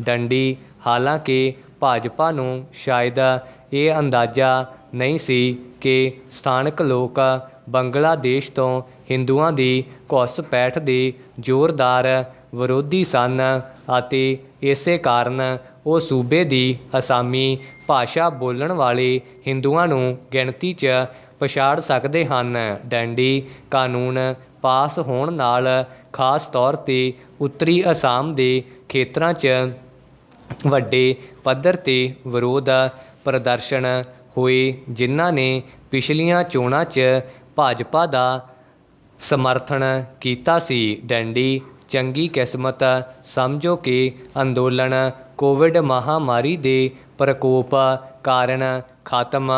ਡੰਡੀ ਹਾਲਾਂਕਿ ਭਾਜਪਾ ਨੂੰ ਸ਼ਾਇਦ ਇਹ ਅੰਦਾਜ਼ਾ ਨਹੀਂ ਸੀ ਕਿ ਸਥਾਨਕ ਲੋਕ ਬੰਗਲਾਦੇਸ਼ ਤੋਂ ਹਿੰਦੂਆਂ ਦੀ ਘੁਸਪੈਠ ਦੇ ਜ਼ੋਰਦਾਰ ਵਿਰੋਧੀ ਸਨ ਅਤੇ ਇਸੇ ਕਾਰਨ ਉਹ ਸੂਬੇ ਦੀ ਅਸਾਮੀ ਭਾਸ਼ਾ ਬੋਲਣ ਵਾਲੇ ਹਿੰਦੂਆਂ ਨੂੰ ਗਿਣਤੀ 'ਚ ਪਛਾੜ ਸਕਦੇ ਹਨ। ਡੰਡੀ ਕਾਨੂੰਨ ਪਾਸ ਹੋਣ ਨਾਲ ਖਾਸ ਤੌਰ 'ਤੇ ਉੱਤਰੀ ਅਸਾਮ ਦੇ ਖੇਤਰਾਂ 'ਚ ਵੱਡੇ ਪੱਧਰ 'ਤੇ ਵਿਰੋਧ ਪ੍ਰਦਰਸ਼ਨ ਹੋਏ ਜਿਨ੍ਹਾਂ ਨੇ ਪਿਛਲੀਆਂ ਚੋਣਾਂ 'ਚ ਭਾਜਪਾ ਦਾ ਸਮਰਥਨ ਕੀਤਾ ਸੀ। ਡੰਡੀ ਚੰਗੀ ਕਿਸਮਤ ਸਮਝੋ ਕਿ ਅੰਦੋਲਨ ਕੋਵਿਡ ਮਹਾਮਾਰੀ ਦੇ ਪ੍ਰਕੋਪ ਕਾਰਨ ਖਤਮ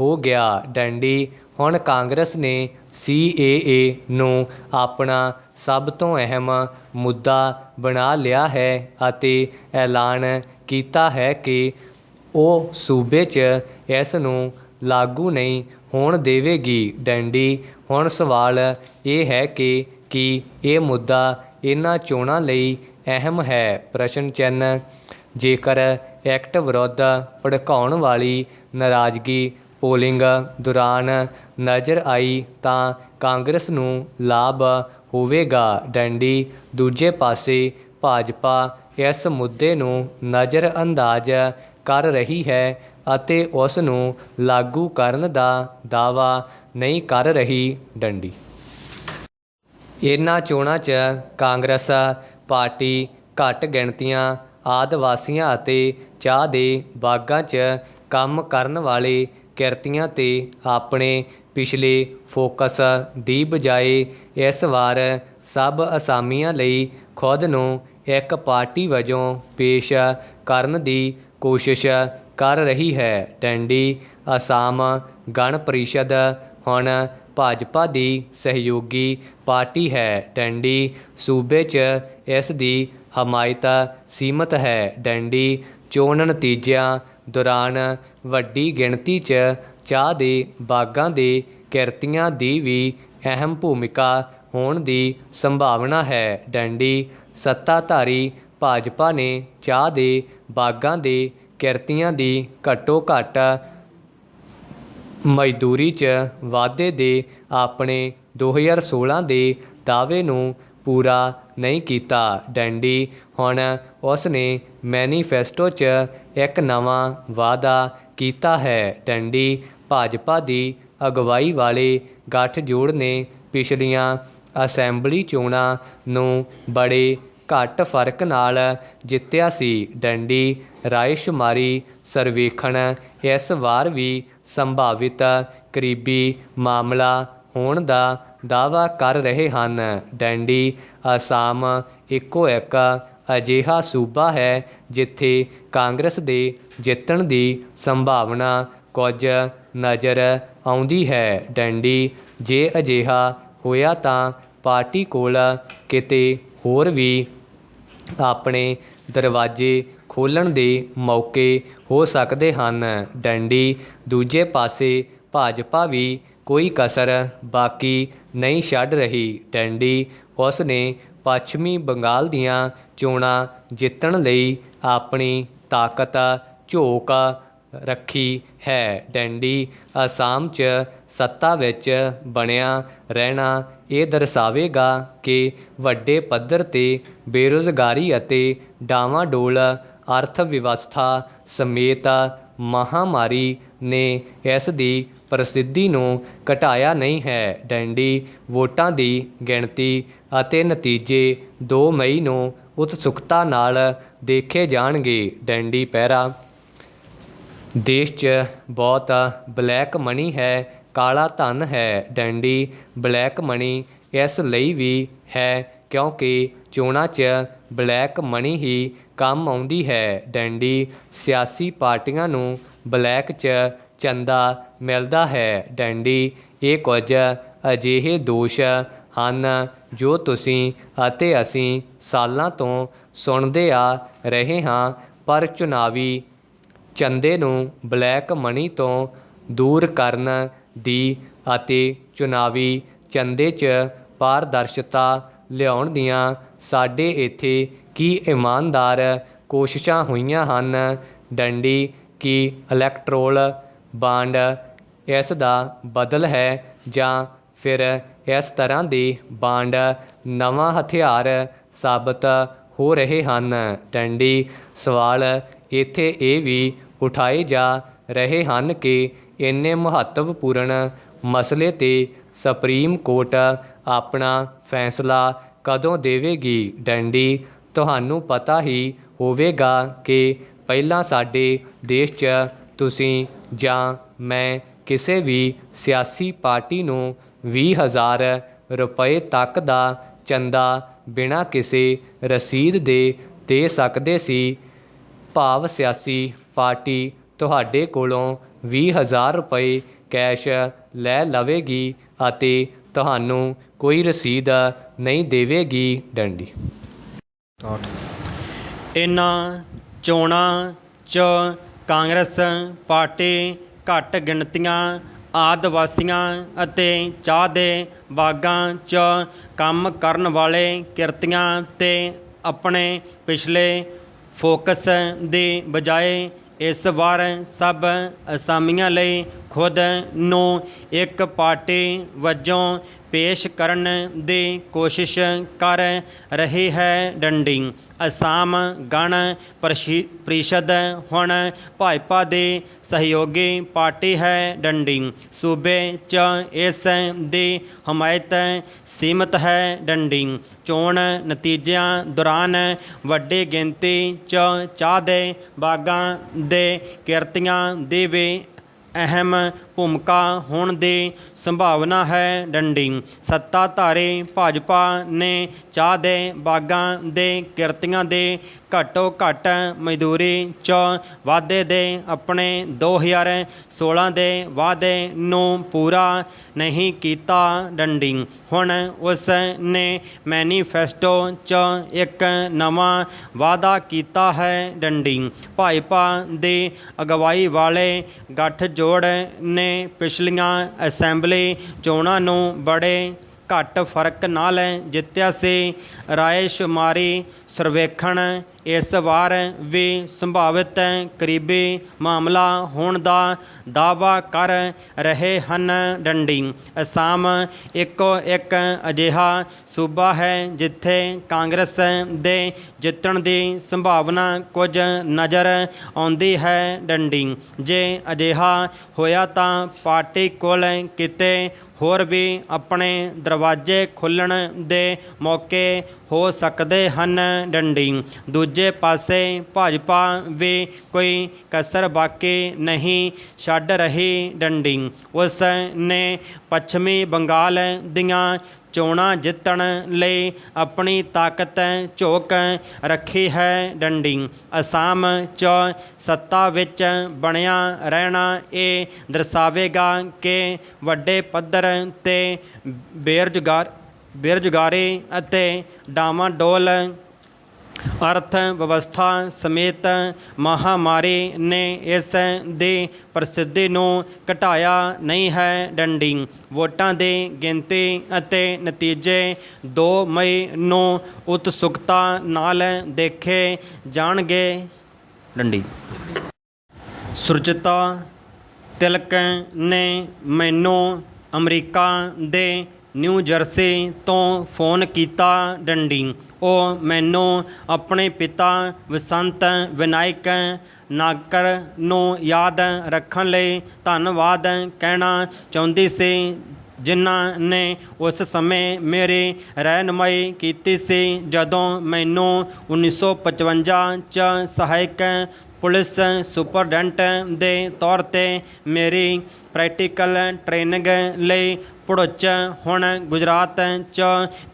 ਹੋ ਗਿਆ। ਡੰਡੀ ਹੁਣ ਕਾਂਗਰਸ ਨੇ CAA ਨੂੰ ਆਪਣਾ ਸਭ ਤੋਂ ਅਹਿਮ ਮੁੱਦਾ ਬਣਾ ਲਿਆ ਹੈ ਅਤੇ ਐਲਾਨ ਕੀਤਾ ਹੈ ਕਿ ਉਹ ਸੂਬੇ 'ਚ ਇਸ ਨੂੰ ਲਾਗੂ ਨਹੀਂ ਹੋਣ ਦੇਵੇਗੀ। ਡੰਡੀ ਹੁਣ ਸਵਾਲ ਇਹ ਹੈ ਕਿ ਕੀ ਇਹ ਮੁੱਦਾ ਇਹਨਾਂ ਚੋਣਾਂ ਲਈ ਅਹਿਮ ਹੈ? ਪ੍ਰਸ਼ਨ ਚਿੰਨ੍ਹ। ਜੇਕਰ ਐਕਟ ਵਿਰੁੱਧ ਭੜਕਾਉਣ ਵਾਲੀ ਨਾਰਾਜ਼ਗੀ ਪੋਲਿੰਗ ਦੌਰਾਨ ਨਜ਼ਰ ਆਈ ਤਾਂ ਕਾਂਗਰਸ ਨੂੰ ਲਾਭ ਹੋਵੇਗਾ। ਡੰਡੀ ਦੂਜੇ ਪਾਸੇ ਭਾਜਪਾ ਇਸ ਮੁੱਦੇ ਨੂੰ ਨਜ਼ਰ ਅੰਦਾਜ਼ ਕਰ ਰਹੀ ਹੈ ਅਤੇ ਉਸ ਨੂੰ ਲਾਗੂ ਕਰਨ ਦਾ ਦਾਅਵਾ ਨਹੀਂ ਕਰ ਰਹੀ। ਡੰਡੀ ਇਹਨਾਂ ਚੋਣਾਂ 'ਚ ਕਾਂਗਰਸ ਪਾਰਟੀ ਘੱਟ ਗਿਣਤੀਆਂ ਆਦਿਵਾਸੀਆਂ ਅਤੇ ਚਾਹ ਦੇ ਬਾਗਾਂ 'ਚ ਕੰਮ ਕਰਨ ਵਾਲੇ ਕਿਰਤੀਆਂ 'ਤੇ ਆਪਣੇ ਪਿਛਲੇ ਫੋਕਸ ਦੀ ਬਜਾਏ ਇਸ ਵਾਰ ਸਭ ਅਸਾਮੀਆਂ ਲਈ ਖੁਦ ਨੂੰ ਇੱਕ ਪਾਰਟੀ ਵਜੋਂ ਪੇਸ਼ ਕਰਨ ਦੀ ਕੋਸ਼ਿਸ਼ ਕਰ ਰਹੀ ਹੈ। ਡੰਡੀ ਅਸਾਮ ਗਣ ਪਰਿਸ਼ਦ ਹੁਣ ਭਾਜਪਾ ਦੀ ਸਹਿਯੋਗੀ ਪਾਰਟੀ ਹੈ। ਡੰਡੀ ਸੂਬੇ 'ਚ ਇਸ ਦੀ ਹਮਾਇਤ ਸੀਮਤ ਹੈ। ਡੰਡੀ ਚੋਣ ਨਤੀਜਿਆਂ ਦੌਰਾਨ ਵੱਡੀ ਗਿਣਤੀ 'ਚ ਚਾਹ ਦੇ ਬਾਗਾਂ ਦੇ ਕਿਰਤੀਆਂ ਦੀ ਵੀ ਅਹਿਮ ਭੂਮਿਕਾ ਹੋਣ ਦੀ ਸੰਭਾਵਨਾ ਹੈ। ਡੰਡੀ ਸੱਤਾਧਾਰੀ ਭਾਜਪਾ ਨੇ ਚਾਹ ਦੇ ਬਾਗਾਂ ਦੇ ਕਿਰਤੀਆਂ ਦੀ ਘੱਟੋ ਘੱਟ ਮਜ਼ਦੂਰੀ 'ਚ ਵਾਧੇ ਦੇ ਆਪਣੇ 2016 ਦੇ ਦਾਅਵੇ ਨੂੰ ਪੂਰਾ ਨਹੀਂ ਕੀਤਾ। ਡੰਡੀ ਹੁਣ ਉਸ ਨੇ ਮੈਨੀਫੈਸਟੋ 'ਚ ਇੱਕ ਨਵਾਂ ਵਾਅਦਾ ਕੀਤਾ ਹੈ। ਡੰਡੀ ਭਾਜਪਾ ਦੀ ਅਗਵਾਈ ਵਾਲੇ ਗੱਠਜੋੜ ਨੇ ਪਿਛਲੀਆਂ ਅਸੈਂਬਲੀ ਚੋਣਾਂ ਨੂੰ ਬੜੇ ਘੱਟ ਫਰਕ ਨਾਲ ਜਿੱਤਿਆ ਸੀ। ਡੰਡੀ ਰਾਏਸ਼ੁਮਾਰੀ ਸਰਵੇਖਣ ਇਸ ਵਾਰ ਵੀ ਸੰਭਾਵਿਤ ਕਰੀਬੀ ਮਾਮਲਾ ਹੋਣ ਦਾ ਦਾਅਵਾ ਕਰ ਰਹੇ ਹਨ। ਡੰਡੀ ਅਸਾਮ ਇੱਕੋ ਇੱਕ ਅਜਿਹਾ ਸੂਬਾ ਹੈ ਜਿੱਥੇ ਕਾਂਗਰਸ ਦੇ ਜਿੱਤਣ ਦੀ ਸੰਭਾਵਨਾ ਕੁਝ ਨਜ਼ਰ ਆਉਂਦੀ ਹੈ। ਡੰਡੀ ਜੇ ਅਜਿਹਾ ਹੋਇਆ ਤਾਂ ਪਾਰਟੀ ਕੋਲ ਕਿਤੇ ਹੋਰ ਵੀ ਆਪਣੇ ਦਰਵਾਜ਼ੇ ਖੋਲ੍ਹਣ ਦੇ ਮੌਕੇ ਹੋ ਸਕਦੇ ਹਨ। ਡੰਡੀ ਦੂਜੇ ਪਾਸੇ ਭਾਜਪਾ ਵੀ ਕੋਈ ਕਸਰ ਬਾਕੀ ਨਹੀਂ ਛੱਡ ਰਹੀ। ਡੰਡੀ ਉਸ ਨੇ ਪੱਛਮੀ ਬੰਗਾਲ ਦੀਆਂ ਚੋਣਾਂ ਜਿੱਤਣ ਲਈ ਆਪਣੀ ਤਾਕਤ ਝੋਕ ਰੱਖੀ ਹੈ। ਡੰਡੀ ਅਸਾਮ 'ਚ ਸੱਤਾ ਵਿੱਚ ਬਣਿਆ ਰਹਿਣਾ ਇਹ ਦਰਸਾਵੇਗਾ ਕਿ ਵੱਡੇ ਪੱਧਰ 'ਤੇ ਬੇਰੁਜ਼ਗਾਰੀ ਅਤੇ ਡਾਵਾਂਡੋਲ ਅਰਥ ਵਿਵਸਥਾ ਸਮੇਤ ਮਹਾਂਮਾਰੀ ਨੇ ਇਸ ਦੀ ਪ੍ਰਸਿੱਧੀ ਨੂੰ ਘਟਾਇਆ ਨਹੀਂ ਹੈ। ਡੰਡੀ ਵੋਟਾਂ ਦੀ ਗਿਣਤੀ ਅਤੇ ਨਤੀਜੇ 2 ਮਈ ਨੂੰ ਉਤਸੁਕਤਾ ਨਾਲ ਦੇਖੇ ਜਾਣਗੇ। ਡੰਡੀ ਪਹਿਰਾ ਦੇਸ਼ 'ਚ ਬਹੁਤ ਬਲੈਕ ਮਨੀ ਹੈ, ਕਾਲਾ ਧਨ ਹੈ। ਡੰਡੀ ਬਲੈਕ ਮਨੀ ਇਸ ਲਈ ਵੀ ਹੈ ਕਿਉਂਕਿ ਚੋਣਾਂ 'ਚ ਬਲੈਕ ਮਨੀ ਹੀ ਕੰਮ ਆਉਂਦੀ ਹੈ। ਡੰਡੀ ਸਿਆਸੀ ਪਾਰਟੀਆਂ ਨੂੰ ਬਲੈਕ 'ਚ ਚੰਦਾ ਮਿਲਦਾ ਹੈ। ਡੰਡੀ ਇਹ ਕੁਝ ਅਜਿਹੇ ਦੋਸ਼ ਹਨ ਜੋ ਤੁਸੀਂ ਅਤੇ ਅਸੀਂ ਸਾਲਾਂ ਤੋਂ ਸੁਣਦੇ ਆ ਰਹੇ ਹਾਂ, ਪਰ ਚੁਣਾਵੀ ਚੰਦੇ ਨੂੰ ਬਲੈਕ ਮਨੀ ਤੋਂ ਦੂਰ ਕਰਨ ਦੀ ਅਤੇ ਚੁਣਾਵੀ ਚੰਦੇ 'ਚ ਪਾਰਦਰਸ਼ਤਾ ਲਿਆਉਣ ਦੀਆਂ ਸਾਡੇ ਇੱਥੇ ਕੀ ਇਮਾਨਦਾਰ ਕੋਸ਼ਿਸ਼ਾਂ ਹੋਈਆਂ ਹਨ। ਡੰਡੀ ਕੀ ਇਲੈਕਟੋਰਲ ਬਾਂਡ ਇਸ ਦਾ ਬਦਲ ਹੈ ਜਾਂ ਫਿਰ ਇਸ ਤਰ੍ਹਾਂ ਦੇ ਬਾਂਡ ਨਵਾਂ ਹਥਿਆਰ ਸਾਬਤ ਹੋ ਰਹੇ ਹਨ। ਡੰਡੀ ਸਵਾਲ ਇੱਥੇ ਇਹ ਵੀ ਉਠਾਏ ਜਾ ਰਹੇ ਹਨ ਕਿ ਇੰਨੇ ਮਹੱਤਵਪੂਰਨ ਮਸਲੇ 'ਤੇ ਸੁਪਰੀਮ ਕੋਰਟ ਆਪਣਾ ਫੈਸਲਾ ਕਦੋਂ ਦੇਵੇਗੀ। ਡੰਡੀ ਤੁਹਾਨੂੰ ਪਤਾ ਹੀ ਹੋਵੇਗਾ ਕਿ ਪਹਿਲਾਂ ਸਾਡੇ ਦੇਸ਼ 'ਚ ਤੁਸੀਂ ਜਾਂ ਮੈਂ ਕਿਸੇ ਵੀ ਸਿਆਸੀ ਪਾਰਟੀ ਨੂੰ 20,000 ਰੁਪਏ ਤੱਕ ਦਾ ਚੰਦਾ ਬਿਨਾਂ ਕਿਸੇ ਰਸੀਦ ਦੇ ਸਕਦੇ ਸੀ। ਭਾਵ ਸਿਆਸੀ ਪਾਰਟੀ ਤੁਹਾਡੇ ਕੋਲੋਂ 20,000 ਰੁਪਏ ਕੈਸ਼ ਲੈ ਲਵੇਗੀ ਅਤੇ ਤੁਹਾਨੂੰ ਕੋਈ ਰਸੀਦ ਨਹੀਂ ਦੇਵੇਗੀ। ਡੰਡੀ ਇਹਨਾਂ ਚੋਣਾਂ 'ਚ ਕਾਂਗਰਸ ਪਾਰਟੀ ਘੱਟ ਗਿਣਤੀਆਂ ਆਦਿਵਾਸੀਆਂ ਅਤੇ ਚਾਹ ਦੇ ਬਾਗਾਂ 'ਚ ਕੰਮ ਕਰਨ ਵਾਲੇ ਕਿਰਤੀਆਂ 'ਤੇ ਆਪਣੇ ਪਿਛਲੇ ਫੋਕਸ ਦੀ ਬਜਾਏ ਇਸ ਵਾਰ ਸਭ ਅਸਾਮੀਆਂ ਲਈ ਖੁਦ ਨੂੰ ਇੱਕ ਪਾਰਟੀ ਵਜੋਂ ਪੇਸ਼ ਕਰਨ ਦੀ ਕੋਸ਼ਿਸ਼ ਕਰ ਰਹੀ ਹੈ। ਡੰਡੀ ਅਸਾਮ ਗਣ ਪ੍ਰੀਸ਼ਦ ਹੁਣ ਭਾਜਪਾ ਦੀ ਸਹਿਯੋਗੀ ਪਾਰਟੀ ਹੈ। ਡੰਡੀ ਸੂਬੇ 'ਚ ਇਸ ਦੀ ਹਮਾਇਤ ਸੀਮਤ ਹੈ। ਡੰਡੀ ਚੋਣ ਨਤੀਜਿਆਂ ਦੌਰਾਨ ਵੱਡੀ ਗਿਣਤੀ 'ਚ ਚਾਹ ਦੇ ਬਾਗਾਂ ਦੇ ਕਿਰਤੀਆਂ ਦੀ ਵੀ ਅਹਿਮ ਭੂਮਿਕਾ ਹੋਣ ਦੀ ਸੰਭਾਵਨਾ ਹੈ। ਡੰਡੀ ਸੱਤਾਧਾਰੀ ਭਾਜਪਾ ਨੇ ਚਾਹ ਦੇ ਬਾਗਾਂ ਦੇ ਕਿਰਤੀਆਂ ਦੇ ਘੱਟੋ ਘੱਟ ਮਜ਼ਦੂਰੀ 'ਚ ਵਾਧੇ ਦੇ ਆਪਣੇ 2016 ਦੇ ਵਾਅਦੇ ਨੂੰ ਪੂਰਾ ਨਹੀਂ ਕੀਤਾ। ਡੰਡੀ ਹੁਣ ਉਸ ਨੇ ਮੈਨੀਫੈਸਟੋ 'ਚ ਇੱਕ ਨਵਾਂ ਵਾਅਦਾ ਕੀਤਾ ਹੈ। ਡੰਡੀ ਭਾਜਪਾ ਦੀ ਅਗਵਾਈ ਵਾਲੇ ਗੱਠਜੋੜ ਨੇ ਪਿਛਲੀਆਂ ਅਸੈਂਬਲੀ ਚੋਣਾਂ ਨੂੰ ਬੜੇ ਘੱਟ ਫਰਕ ਨਾਲ ਜਿੱਤਿਆ ਸੀ। ਰਾਏਸ਼ੁਮਾਰੀ ਸਰਵੇਖਣ ਇਸ ਵਾਰ ਵੀ ਸੰਭਾਵਿਤ ਕਰੀਬੀ ਮਾਮਲਾ ਹੋਣ ਦਾ ਦਾਅਵਾ ਕਰ ਰਹੇ ਹਨ। ਡੰਡੀ ਅਸਾਮ ਇੱਕੋ ਇੱਕ ਅਜਿਹਾ ਸੂਬਾ ਹੈ ਜਿੱਥੇ ਕਾਂਗਰਸ ਦੇ ਜਿੱਤਣ ਦੀ ਸੰਭਾਵਨਾ ਕੁਝ ਨਜ਼ਰ ਆਉਂਦੀ ਹੈ। ਡੰਡੀ ਜੇ ਅਜਿਹਾ ਹੋਇਆ ਤਾਂ ਪਾਰਟੀ ਕੋਲ ਕਿਤੇ ਹੋਰ ਵੀ ਆਪਣੇ ਦਰਵਾਜ਼ੇ ਖੁੱਲ੍ਹਣ ਦੇ ਮੌਕੇ ਹੋ ਸਕਦੇ ਹਨ। ਡੰਡੀ ਦੂਜੇ ਪਾਸੇ ਭਾਜਪਾ ਵੀ ਕੋਈ ਕਸਰ ਬਾਕੀ ਨਹੀਂ ਛੱਡ ਰਹੀ। ਡੰਡੀ ਉਸ ਨੇ ਪੱਛਮੀ ਬੰਗਾਲ ਦੀਆਂ ਚੋਣਾਂ ਜਿੱਤਣ ਲਈ ਆਪਣੀ ਤਾਕਤ ਝੋਕ ਰੱਖੀ ਹੈ। ਡੰਡੀ ਅਸਾਮ 'ਚ ਸੱਤਾ ਵਿੱਚ ਬਣਿਆ ਰਹਿਣਾ ਇਹ ਦਰਸਾਵੇਗਾ ਕਿ ਵੱਡੇ ਪੱਧਰ 'ਤੇ ਬੇਰੁਜ਼ਗਾਰੀ ਅਤੇ ਡਾਵਾਡੋਲ ਅਰਥ ਵਿਵਸਥਾ ਸਮੇਤ ਮਹਾਮਾਰੀ ਨੇ ਇਸ ਦੀ ਪ੍ਰਸਿੱਧੀ ਨੂੰ ਘਟਾਇਆ ਨਹੀਂ ਹੈ। ਡੰਡੀ ਵੋਟਾਂ ਦੀ ਗਿਣਤੀ ਅਤੇ ਨਤੀਜੇ 2 ਮਈ ਨੂੰ ਉਤਸੁਕਤਾ ਨਾਲ ਦੇਖੇ ਜਾਣਗੇ। ਡੰਡੀ ਸੁਰਜੀਤਾ ਤਿਲਕ ਨੇ ਮੈਨੂੰ ਅਮਰੀਕਾ ਦੇ ਨਿਊ ਜਰਸੀ ਤੋਂ ਫੋਨ ਕੀਤਾ। ਡੰਡੀ ਉਹ ਮੈਨੂੰ ਆਪਣੇ ਪਿਤਾ ਵਸੰਤ ਵਿਨਾਇਕ ਨਾਗਰ ਨੂੰ ਯਾਦ ਰੱਖਣ ਲਈ ਧੰਨਵਾਦ ਕਹਿਣਾ ਚਾਹੁੰਦੀ ਸੀ, ਜਿਨ੍ਹਾਂ ਨੇ ਉਸ ਸਮੇਂ ਮੇਰੀ ਰਹਿਨੁਮਾਈ ਕੀਤੀ ਸੀ ਜਦੋਂ ਮੈਨੂੰ 1955 'ਚ ਸਹਾਇਕ ਪੁਲਿਸ ਸੁਪਰਡੈਂਟ ਦੇ ਤੌਰ 'ਤੇ ਮੇਰੀ ਪ੍ਰੈਕਟੀਕਲ ਟ੍ਰੇਨਿੰਗ ਲਈ ਭੜੁੱਚ ਹੁਣ ਗੁਜਰਾਤ 'ਚ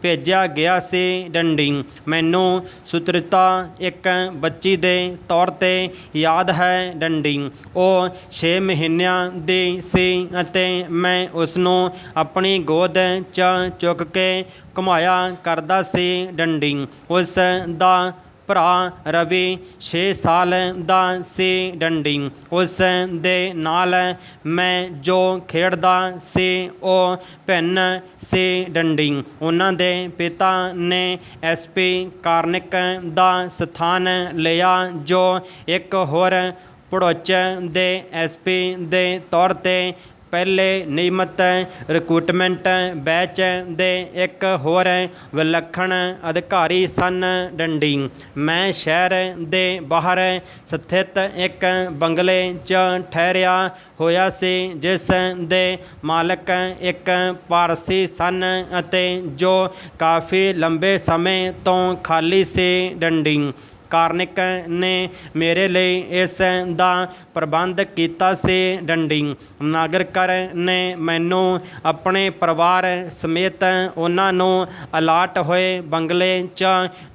ਭੇਜਿਆ ਗਿਆ ਸੀ। ਡੰਡੀ ਮੈਨੂੰ ਸੁਚਰਿਤਾ ਇੱਕ ਬੱਚੀ ਦੇ ਤੌਰ 'ਤੇ ਯਾਦ ਹੈ। ਡੰਡੀ ਉਹ 6 ਮਹੀਨਿਆਂ ਦੀ ਸੀ ਅਤੇ ਮੈਂ ਉਸ ਨੂੰ ਆਪਣੀ ਗੋਦ 'ਚ ਚੁੱਕ ਕੇ ਘੁਮਾਇਆ ਕਰਦਾ ਸੀ। ਡੰਡੀ ਉਸ ਦਾ ਭਰਾ ਰਵੀ 6 ਸਾਲ ਦਾ ਸੀ। ਡੰਡੀ ਉਸ ਦੇ ਨਾਲ ਮੈਂ ਜੋ ਖੇਡਦਾ ਸੀ ਉਹ ਭਿੰਨ ਸੀ। ਡੰਡੀ ਉਹਨਾਂ ਦੇ ਪਿਤਾ ਨੇ SP ਕਾਰਨਿਕ ਦਾ ਸਥਾਨ ਲਿਆ ਜੋ ਇੱਕ ਹੋਰ ਭੜੁੱਚ ਦੇ SP ਦੇ ਤੌਰ 'ਤੇ ਪਹਿਲੇ ਨਿਯਮਤ ਰਿਕਰੂਟਮੈਂਟ ਬੈਚ ਦੇ ਇੱਕ ਹੋਰ ਵਿਲੱਖਣ ਅਧਿਕਾਰੀ ਸਨ। ਡੰਡੀ ਮੈਂ ਸ਼ਹਿਰ ਦੇ ਬਾਹਰ ਸਥਿਤ ਇੱਕ ਬੰਗਲੇ 'ਚ ਠਹਿਰਿਆ ਹੋਇਆ ਸੀ ਜਿਸ ਦੇ ਮਾਲਕ ਇੱਕ ਪਾਰਸੀ ਸਨ ਅਤੇ ਜੋ ਕਾਫੀ ਲੰਬੇ ਸਮੇਂ ਤੋਂ ਖਾਲੀ ਸੀ। ਡੰਡੀ ਕਾਰਨਿਕ ਨੇ ਮੇਰੇ ਲਈ ਇਸ ਦਾ ਪ੍ਰਬੰਧ ਕੀਤਾ ਸੀ। ਡੰਡੀ ਨਾਗਰਕਰ ਨੇ ਮੈਨੂੰ ਆਪਣੇ ਪਰਿਵਾਰ ਸਮੇਤ ਉਹਨਾਂ ਨੂੰ ਅਲਾਟ ਹੋਏ ਬੰਗਲੇ 'ਚ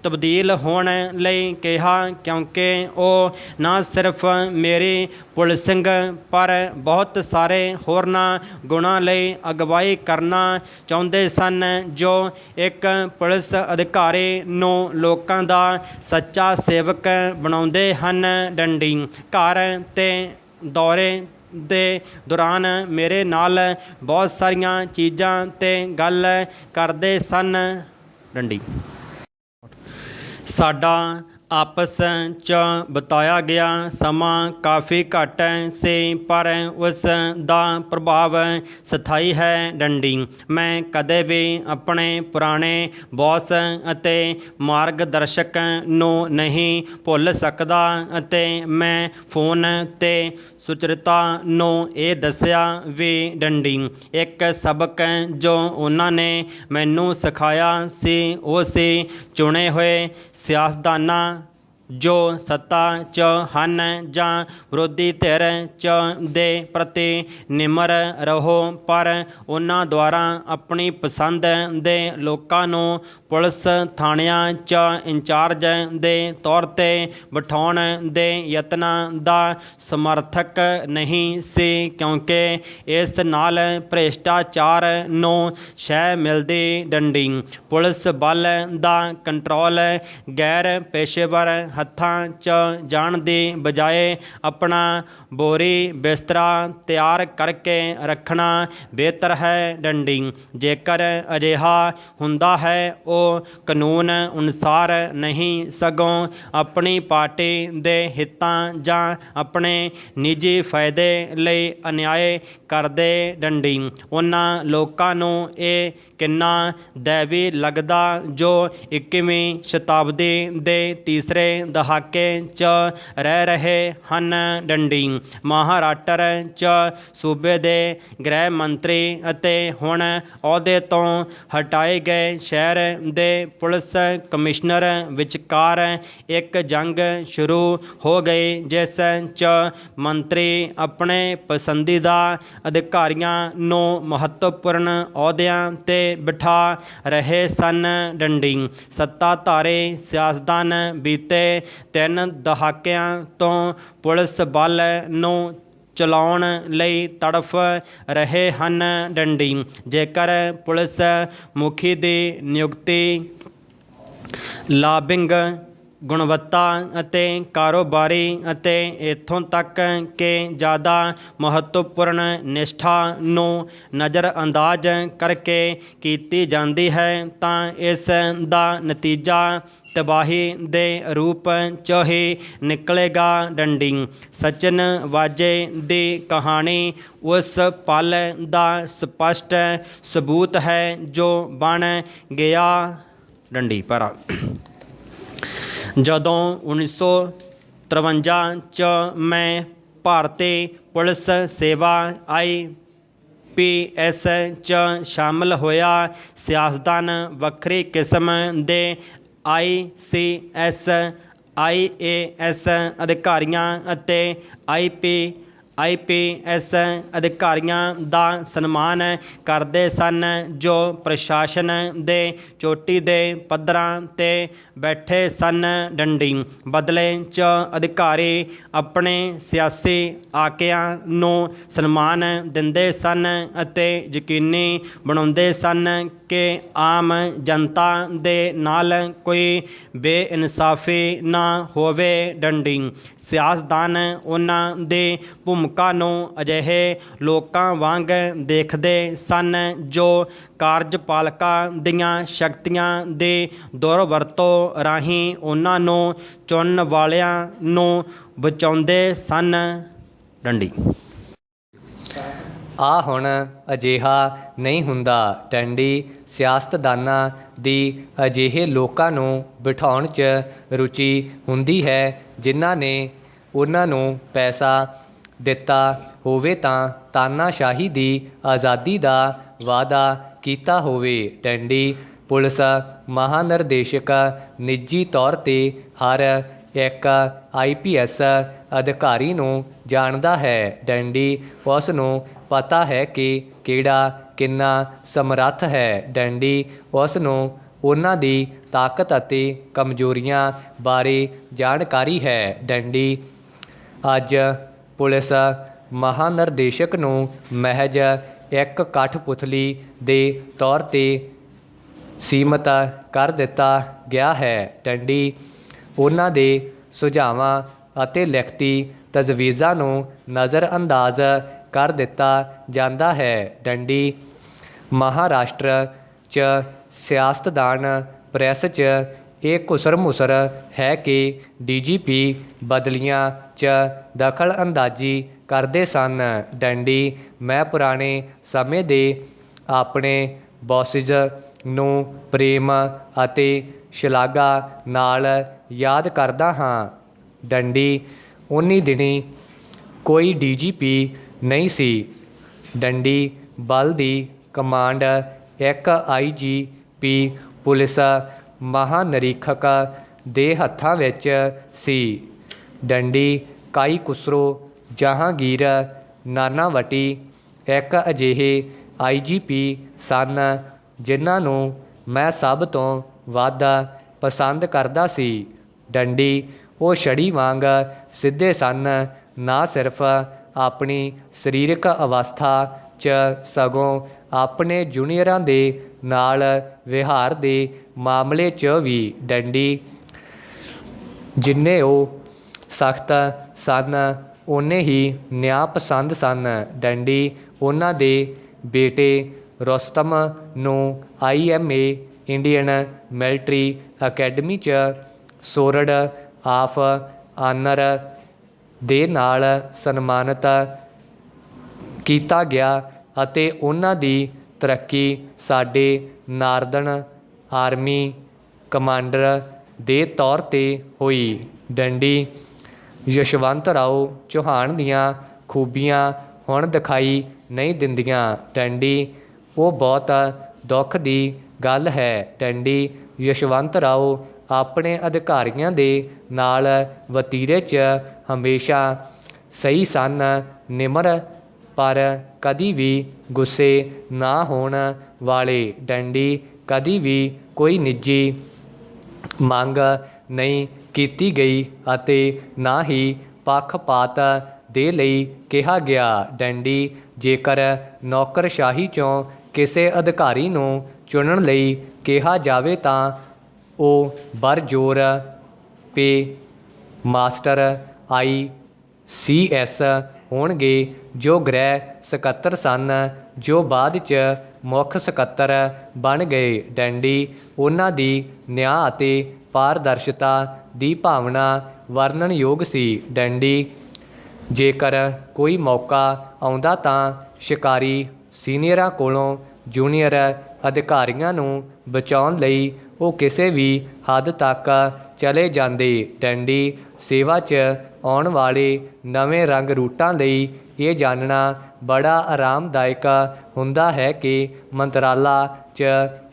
ਤਬਦੀਲ ਹੋਣ ਲਈ ਕਿਹਾ ਕਿਉਂਕਿ ਉਹ ਨਾ ਸਿਰਫ ਮੇਰੀ ਪੁਲਿਸਿੰਗ ਪਰ ਬਹੁਤ ਸਾਰੇ ਹੋਰਨਾਂ ਗੁਣਾਂ ਲਈ ਅਗਵਾਈ ਕਰਨਾ ਚਾਹੁੰਦੇ ਸਨ ਜੋ ਇੱਕ ਪੁਲਿਸ ਅਧਿਕਾਰੀ ਨੂੰ ਲੋਕਾਂ ਦਾ ਸੱਚਾ ਸੇਵਕ ਬਣਾਉਂਦੇ ਹਨ। ਡੰਡੀ ਘਰ ਤੇ ਦੌਰੇ ਦੇ ਦੌਰਾਨ ਮੇਰੇ ਨਾਲ ਬਹੁਤ ਸਾਰੀਆਂ ਚੀਜ਼ਾਂ 'ਤੇ ਗੱਲ ਕਰਦੇ ਸਨ। ਡੰਡੀ ਸਾਡਾ ਆਪਸ 'ਚ ਬਿਤਾਇਆ ਗਿਆ ਸਮਾਂ ਕਾਫੀ ਘੱਟ ਸੀ ਪਰ ਉਸ ਦਾ ਪ੍ਰਭਾਵ ਸਥਾਈ ਹੈ। ਡੰਡੀ ਮੈਂ ਕਦੇ ਵੀ ਆਪਣੇ ਪੁਰਾਣੇ ਬੌਸ ਅਤੇ ਮਾਰਗਦਰਸ਼ਕ ਨੂੰ ਨਹੀਂ ਭੁੱਲ ਸਕਦਾ ਅਤੇ ਮੈਂ ਫੋਨ 'ਤੇ ਸੁਚਰਿਤਾ ਨੂੰ ਇਹ ਦੱਸਿਆ ਵੀ ਡੰਡੀ ਇੱਕ ਸਬਕ ਜੋ ਉਹਨਾਂ ਨੇ ਮੈਨੂੰ ਸਿਖਾਇਆ ਸੀ ਉਹ ਸੀ ਚੁਣੇ ਹੋਏ ਸਿਆਸਤਦਾਨਾਂ ਜੋ ਸੱਤਾ 'ਚ ਹਨ ਜਾਂ ਵਿਰੋਧੀ ਧਿਰ 'ਚ ਦੇ ਪ੍ਰਤੀ ਨਿਮਰ ਰਹੋ ਪਰ ਉਹਨਾਂ ਦੁਆਰਾ ਆਪਣੀ ਪਸੰਦ ਦੇ ਲੋਕਾਂ ਨੂੰ ਪੁਲਿਸ ਥਾਣਿਆਂ 'ਚ ਇੰਚਾਰਜ ਦੇ ਤੌਰ 'ਤੇ ਬਿਠਾਉਣ ਦੇ ਯਤਨਾਂ ਦਾ ਸਮਰਥਕ ਨਹੀਂ ਸੀ ਕਿਉਂਕਿ ਇਸ ਨਾਲ ਭ੍ਰਿਸ਼ਟਾਚਾਰ ਨੂੰ ਸ਼ਹਿ ਮਿਲਦੀ। ਡੰਡੀ ਪੁਲਿਸ ਬਲ ਦਾ ਕੰਟਰੋਲ ਗੈਰ ਪੇਸ਼ੇਵਰ ਹੱਥਾਂ 'ਚ ਜਾਣ ਦੀ ਬਜਾਏ ਆਪਣਾ ਬੋਰੀ ਬਿਸਤਰਾ ਤਿਆਰ ਕਰਕੇ ਰੱਖਣਾ ਬਿਹਤਰ ਹੈ। ਡੰਡੀ ਜੇਕਰ ਅਜਿਹਾ ਹੁੰਦਾ ਹੈ ਉਹ ਕਾਨੂੰਨ ਅਨੁਸਾਰ ਨਹੀਂ, ਸਗੋਂ ਆਪਣੀ ਪਾਰਟੀ ਦੇ ਹਿੱਤਾਂ ਜਾਂ ਆਪਣੇ ਨਿੱਜੀ ਫਾਇਦੇ ਲਈ ਅਨਿਆਏ ਕਰਦੇ। ਡੰਡੀ ਉਹਨਾਂ ਲੋਕਾਂ ਨੂੰ ਇਹ ਕਿੰਨਾ ਦੈਵੀ ਲੱਗਦਾ ਜੋ 21ਵੀਂ ਸ਼ਤਾਬਦੀ ਦੇ ਤੀਸਰੇ ਦਹਾਕੇ 'ਚ ਰਹਿ ਰਹੇ ਹਨ। ਡੰਡੀ ਮਹਾਰਾਸ਼ਟਰ 'ਚ ਸੂਬੇ ਦੇ ਗ੍ਰਹਿ ਮੰਤਰੀ ਅਤੇ ਹੁਣ ਅਹੁਦੇ ਤੋਂ ਹਟਾਏ ਗਏ ਸ਼ਹਿਰ ਦੇ ਪੁਲਿਸ ਕਮਿਸ਼ਨਰ ਵਿਚਕਾਰ ਇੱਕ ਜੰਗ ਸ਼ੁਰੂ ਹੋ ਗਈ, ਜਿਸ 'ਚ ਮੰਤਰੀ ਆਪਣੇ ਪਸੰਦੀਦਾ ਅਧਿਕਾਰੀਆਂ ਨੂੰ ਮਹੱਤਵਪੂਰਨ ਅਹੁਦਿਆਂ 'ਤੇ ਬਿਠਾ ਰਹੇ ਸਨ। ਡੰਡੀ ਸੱਤਾਧਾਰੀ ਸਿਆਸਤਦਾਨ ਬੀਤੇ 3 ਦਹਾਕਿਆਂ ਤੋਂ ਪੁਲਿਸ ਬਲ ਨੂੰ ਚਲਾਉਣ ਲਈ ਤੜਫ ਰਹੇ ਹਨ। ਡੰਡੀ ਜੇਕਰ ਪੁਲਿਸ ਮੁਖੀ ਦੀ ਨਿਯੁਕਤੀ ਲਾਬਿੰਗ ਗੁਣਵੱਤਾ ਅਤੇ ਕਾਰੋਬਾਰੀ ਅਤੇ ਇੱਥੋਂ ਤੱਕ ਕਿ ਜ਼ਿਆਦਾ ਮਹੱਤਵਪੂਰਨ ਨਿਸ਼ਠਾ ਨੂੰ ਨਜ਼ਰਅੰਦਾਜ਼ ਕਰਕੇ ਕੀਤੀ ਜਾਂਦੀ ਹੈ ਤਾਂ ਇਸ ਦਾ ਨਤੀਜਾ ਤਬਾਹੀ ਦੇ ਰੂਪ 'ਚ ਹੀ ਨਿਕਲੇਗਾ। ਡੰਡੀ ਸਚਿਨ ਵਾਜੇ ਦੀ ਕਹਾਣੀ ਉਸ ਪਲ ਦਾ ਸਪਸ਼ਟ ਸਬੂਤ ਹੈ ਜੋ ਬਣ ਗਿਆ। ਡੰਡੀ ਪਰ ਜਦੋਂ 1953 'ਚ ਮੈਂ ਭਾਰਤੀ ਪੁਲਿਸ ਸੇਵਾ IPS 'ਚ ਸ਼ਾਮਲ ਹੋਇਆ, ਸਿਆਸਤਦਾਨ ਵੱਖਰੀ ਕਿਸਮ ਦੇ ICS IAS ਅਧਿਕਾਰੀਆਂ ਅਤੇ IPS ਅਧਿਕਾਰੀਆਂ ਦਾ ਸਨਮਾਨ ਕਰਦੇ ਸਨ ਜੋ ਪ੍ਰਸ਼ਾਸਨ ਦੇ ਚੋਟੀ ਦੇ ਪੱਧਰਾਂ 'ਤੇ ਬੈਠੇ ਸਨ। ਡੰਡੀ ਬਦਲੇ 'ਚ ਅਧਿਕਾਰੀ ਆਪਣੇ ਸਿਆਸੀ ਆਕਿਆਂ ਨੂੰ ਸਨਮਾਨ ਦਿੰਦੇ ਸਨ ਅਤੇ ਯਕੀਨੀ ਬਣਾਉਂਦੇ ਸਨ ਕਿ ਆਮ ਜਨਤਾ ਦੇ ਨਾਲ ਕੋਈ ਬੇਇਨਸਾਫੀ ਨਾ ਹੋਵੇ। ਡੰਡੀ ਸਿਆਸਤਦਾਨ ਉਹਨਾਂ ਦੀ ਭੂਮਿਕਾ ਨੂੰ ਅਜਿਹੇ ਲੋਕਾਂ ਵਾਂਗ ਦੇਖਦੇ ਸਨ ਜੋ ਕਾਰਜਪਾਲਿਕਾ ਦੀਆਂ ਸ਼ਕਤੀਆਂ ਦੀ ਦੁਰਵਰਤੋਂ ਰਾਹੀਂ ਉਹਨਾਂ ਨੂੰ ਚੁਣਨ ਵਾਲਿਆਂ ਨੂੰ ਬਚਾਉਂਦੇ ਸਨ। ਡੰਡੀ ਆ ਹੁਣ ਅਜਿਹਾ ਨਹੀਂ ਹੁੰਦਾ। ਡੰਡੀ ਸਿਆਸਤਦਾਨਾਂ ਦੀ ਅਜਿਹੇ ਲੋਕਾਂ ਨੂੰ ਬਿਠਾਉਣ 'ਚ ਰੁਚੀ ਹੁੰਦੀ ਹੈ ਜਿਨ੍ਹਾਂ ਨੇ ਉਹਨਾਂ ਨੂੰ ਪੈਸਾ ਦਿੱਤਾ ਹੋਵੇ ਤਾਂ ਤਾਨਾਸ਼ਾਹੀ ਦੀ ਆਜ਼ਾਦੀ ਦਾ ਵਾਅਦਾ ਕੀਤਾ ਹੋਵੇ। ਡੰਡੀ ਪੁਲਿਸ ਮਹਾਨਿਰਦੇਸ਼ਕ ਨਿੱਜੀ ਤੌਰ 'ਤੇ ਹਰ ਇੱਕ IPS ਅਧਿਕਾਰੀ ਨੂੰ ਜਾਣਦਾ ਹੈ। ਡੰਡੀ ਉਸ ਨੂੰ ਪਤਾ ਹੈ ਕਿ ਕਿਹੜਾ ਕਿੰਨਾ ਸਮਰੱਥ ਹੈ। ਡੰਡੀ ਉਸ ਨੂੰ ਉਹਨਾਂ ਦੀ ਤਾਕਤ ਅਤੇ ਕਮਜ਼ੋਰੀਆਂ ਬਾਰੇ ਜਾਣਕਾਰੀ ਹੈ। ਡੰਡੀ ਅੱਜ ਪੁਲਿਸ ਮਹਾਨਿਰਦੇਸ਼ਕ ਨੂੰ ਮਹਿਜ ਇੱਕ ਕਠਪੁਤਲੀ ਦੇ ਤੌਰ 'ਤੇ ਸੀਮਤ ਕਰ ਦਿੱਤਾ ਗਿਆ ਹੈ। ਡੰਡੀ ਉਹਨਾਂ ਦੇ ਸੁਝਾਵਾਂ ਅਤੇ ਲਿਖਤੀ ਤਜਵੀਜ਼ਾਂ ਨੂੰ ਨਜ਼ਰਅੰਦਾਜ਼ ਕਰ ਦਿੱਤਾ ਜਾਂਦਾ ਹੈ। ਡੰਡੀ ਮਹਾਰਾਸ਼ਟਰ 'ਚ ਸਿਆਸਤਦਾਨ ਪ੍ਰੈਸ 'ਚ ਇਹ ਘੁਸਰ ਮੁਸਰ ਹੈ ਕਿ DGP ਬਦਲੀਆਂ 'ਚ ਦਖਲ ਅੰਦਾਜ਼ੀ ਕਰਦੇ ਸਨ। ਡੰਡੀ ਮੈਂ ਪੁਰਾਣੇ ਸਮੇਂ ਦੇ ਆਪਣੇ ਬੌਸਿਜ਼ ਨੂੰ ਪ੍ਰੇਮ ਅਤੇ ਸ਼ਲਾਘਾ ਨਾਲ ਯਾਦ ਕਰਦਾ ਹਾਂ। ਡੰਡੀ ਉਨੀ ਦਿਨੀ ਕੋਈ DGP ਨਹੀਂ ਸੀ। ਡੰਡੀ ਬਲ ਦੀ ਕਮਾਂਡ ਇੱਕ IGP ਪੁਲਿਸ ਮਹਾਨਿਰੀਖਕ ਦੇ ਹੱਥਾਂ ਵਿੱਚ ਸੀ। ਡੰਡੀ ਕਾਈ ਖੁਸਰੋ ਜਹਾਂਗੀਰ ਨਾਨਾਵਟੀ ਇੱਕ ਅਜਿਹੇ IGP ਸਨ ਜਿਨ੍ਹਾਂ ਨੂੰ ਮੈਂ ਸਭ ਤੋਂ ਵੱਧ ਪਸੰਦ ਕਰਦਾ ਸੀ। ਡੰਡੀ ਉਹ ਛੜੀ ਵਾਂਗ ਸਿੱਧੇ ਸਨ, ਨਾ ਸਿਰਫ ਆਪਣੀ ਸਰੀਰਕ ਅਵਸਥਾ 'ਚ ਸਗੋਂ ਆਪਣੇ ਜੂਨੀਅਰਾਂ ਦੇ ਨਾਲ ਵਿਹਾਰ ਦੇ ਮਾਮਲੇ 'ਚ ਵੀ। ਡੰਡੀ ਜਿੰਨੇ ਉਹ ਸਖਤ ਸਨ ਓਨੇ ਹੀ ਨਿਆਂ ਪਸੰਦ ਸਨ। ਡੰਡੀ ਉਹਨਾਂ ਦੇ ਬੇਟੇ ਰੁਸਤਮ ਨੂੰ IMA ਇੰਡੀਅਨ ਮਿਲਟਰੀ ਅਕੈਡਮੀ 'ਚ ਸੋਰਡ ਆਫ ਆਨਰ ਦੇ ਨਾਲ ਸਨਮਾਨਿਤ ਕੀਤਾ ਗਿਆ ਅਤੇ ਉਹਨਾਂ ਦੀ ਤਰੱਕੀ ਸਾਡੇ ਨਾਰਦਰਨ ਆਰਮੀ ਕਮਾਂਡਰ ਦੇ ਤੌਰ 'ਤੇ ਹੋਈ। ਡੰਡੀ ਯਸ਼ਵੰਤ ਰਾਓ ਚੌਹਾਨ ਦੀਆਂ ਖੂਬੀਆਂ ਹੁਣ ਦਿਖਾਈ ਨਹੀਂ ਦਿੰਦੀਆਂ। ਡੰਡੀ ਉਹ ਬਹੁਤ ਦੁੱਖ ਦੀ ਗੱਲ ਹੈ। ਡੰਡੀ ਯਸ਼ਵੰਤ ਰਾਓ ਆਪਣੇ ਅਧਿਕਾਰੀਆਂ ਦੇ ਨਾਲ ਵਤੀਰੇ 'ਚ ਹਮੇਸ਼ਾ ਸਹੀ ਸਨ, ਨਿਮਰ ਪਰ ਕਦੀ ਵੀ ਗੁੱਸੇ ਨਾ ਹੋਣ ਵਾਲੇ। ਡੰਡੀ ਕਦੀ ਵੀ ਕੋਈ ਨਿੱਜੀ ਮੰਗ ਨਹੀਂ ਕੀਤੀ ਗਈ ਅਤੇ ਨਾ ਹੀ ਪੱਖਪਾਤ ਦੇ ਲਈ ਕਿਹਾ ਗਿਆ। ਡੰਡੀ ਜੇਕਰ ਨੌਕਰਸ਼ਾਹੀ 'ਚੋਂ ਕਿਸੇ ਅਧਿਕਾਰੀ ਨੂੰ ਚੁਣਨ ਲਈ ਕਿਹਾ ਜਾਵੇ ਤਾਂ ਉਹ ਬਰਜੋਰ ਪੇ ਮਾਸਟਰ ICS ਹੋਣਗੇ, ਜੋ ਗ੍ਰਹਿ ਸਕੱਤਰ ਸਨ, ਜੋ ਬਾਅਦ 'ਚ ਮੁੱਖ ਸਕੱਤਰ ਬਣ ਗਏ। ਡੰਡੀ ਉਹਨਾਂ ਦੀ ਨਿਆਂ ਅਤੇ ਪਾਰਦਰਸ਼ਤਾ ਦੀ ਭਾਵਨਾ ਵਰਣਨਯੋਗ ਸੀ। ਡੰਡੀ ਜੇਕਰ ਕੋਈ ਮੌਕਾ ਆਉਂਦਾ ਤਾਂ ਸ਼ਿਕਾਰੀ ਸੀਨੀਅਰਾਂ ਕੋਲੋਂ ਜੂਨੀਅਰ ਅਧਿਕਾਰੀਆਂ ਨੂੰ ਬਚਾਉਣ ਲਈ ਉਹ ਕਿਸੇ ਵੀ ਹੱਦ ਤੱਕ ਚਲੇ ਜਾਂਦੇ। ਡੰਡੀ ਸੇਵਾ 'ਚ ਆਉਣ ਵਾਲੇ ਨਵੇਂ ਰੰਗ ਰੂਟਾਂ ਲਈ ਇਹ ਜਾਣਨਾ ਬੜਾ ਆਰਾਮਦਾਇਕ ਹੁੰਦਾ ਹੈ ਕਿ ਮੰਤਰਾਲਾ 'ਚ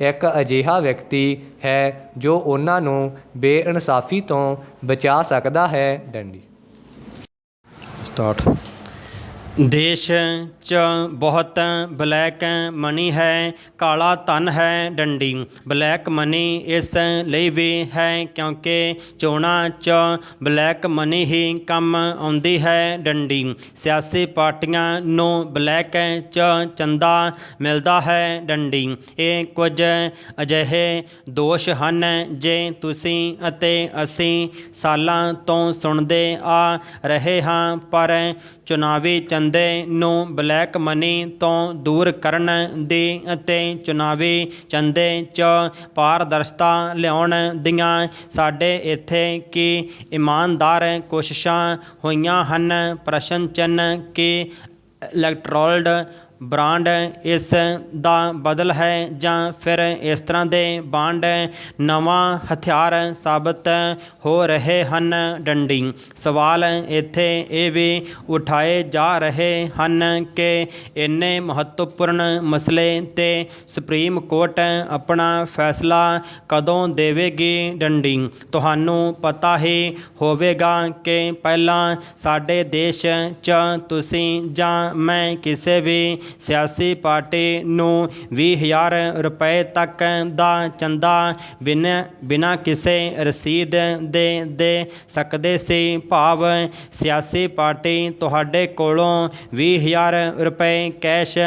ਇੱਕ ਅਜਿਹਾ ਵਿਅਕਤੀ ਹੈ ਜੋ ਉਹਨਾਂ ਨੂੰ ਬੇਇਨਸਾਫੀ ਤੋਂ ਬਚਾ ਸਕਦਾ ਹੈ। ਡੰਡੀ ਸਟਾਰਟ। ਦੇਸ਼ 'ਚ ਬਹੁਤ ਬਲੈਕ ਮਨੀ ਹੈ, ਕਾਲਾ ਧਨ ਹੈ। ਡੰਡੀ ਬਲੈਕ ਮਨੀ ਇਸ ਲਈ ਵੀ ਹੈ ਕਿਉਂਕਿ ਚੋਣਾਂ 'ਚ ਬਲੈਕ ਮਨੀ ਹੀ ਕੰਮ ਆਉਂਦੀ ਹੈ। ਡੰਡੀ ਸਿਆਸੀ ਪਾਰਟੀਆਂ ਨੂੰ ਬਲੈਕ 'ਚ ਚੰਦਾ ਮਿਲਦਾ ਹੈ। ਡੰਡੀ ਇਹ ਕੁਝ ਅਜਿਹੇ ਦੋਸ਼ ਹਨ ਜੇ ਤੁਸੀਂ ਅਤੇ ਅਸੀਂ ਸਾਲਾਂ ਤੋਂ ਸੁਣਦੇ ਆ ਰਹੇ ਹਾਂ, ਪਰ ਚੁਣਾਵੀ ਚੰਦੇ ਨੂੰ ਬਲੈਕ ਮਨੀ ਤੋਂ ਦੂਰ ਕਰਨ ਦੀ ਅਤੇ ਚੁਣਾਵੀ ਚੰਦੇ 'ਚ ਪਾਰਦਰਸ਼ਤਾ ਲਿਆਉਣ ਦੀਆਂ ਸਾਡੇ ਇੱਥੇ ਕੀ ਇਮਾਨਦਾਰ ਕੋਸ਼ਿਸ਼ਾਂ ਹੋਈਆਂ ਹਨ? ਪ੍ਰਸ਼ਨ ਚਿੰਨ੍ਹ। ਕੀ ਇਲੈਕਟੋਰਲ ਬਰਾਂਡ ਇਸ ਦਾ ਬਦਲ ਹੈ ਜਾਂ ਫਿਰ ਇਸ ਤਰ੍ਹਾਂ ਦੇ ਬਾਂਡ ਨਵਾਂ ਹਥਿਆਰ ਸਾਬਤ ਹੋ ਰਹੇ ਹਨ? ਡੰਡੀ ਸਵਾਲ ਇੱਥੇ ਇਹ ਵੀ ਉਠਾਏ ਜਾ ਰਹੇ ਹਨ ਕਿ ਇੰਨੇ ਮਹੱਤਵਪੂਰਨ ਮਸਲੇ 'ਤੇ ਸੁਪਰੀਮ ਕੋਰਟ ਆਪਣਾ ਫੈਸਲਾ ਕਦੋਂ ਦੇਵੇਗੀ? ਡੰਡੀ ਤੁਹਾਨੂੰ ਪਤਾ ਹੀ ਹੋਵੇਗਾ ਕਿ ਪਹਿਲਾਂ ਸਾਡੇ ਦੇਸ਼ 'ਚ ਤੁਸੀਂ ਜਾਂ ਮੈਂ ਕਿਸੇ ਵੀ ਸਿਆਸੀ ਪਾਰਟੀ ਨੂੰ 20,000 ਰੁਪਏ ਤੱਕ ਦਾ ਚੰਦਾ ਬਿਨਾਂ ਕਿਸੇ ਰਸੀਦ ਦੇ ਸਕਦੇ ਸੀ। ਭਾਵ ਸਿਆਸੀ ਪਾਰਟੀ ਤੁਹਾਡੇ ਕੋਲੋਂ 20,000 ਰੁਪਏ ਕੈਸ਼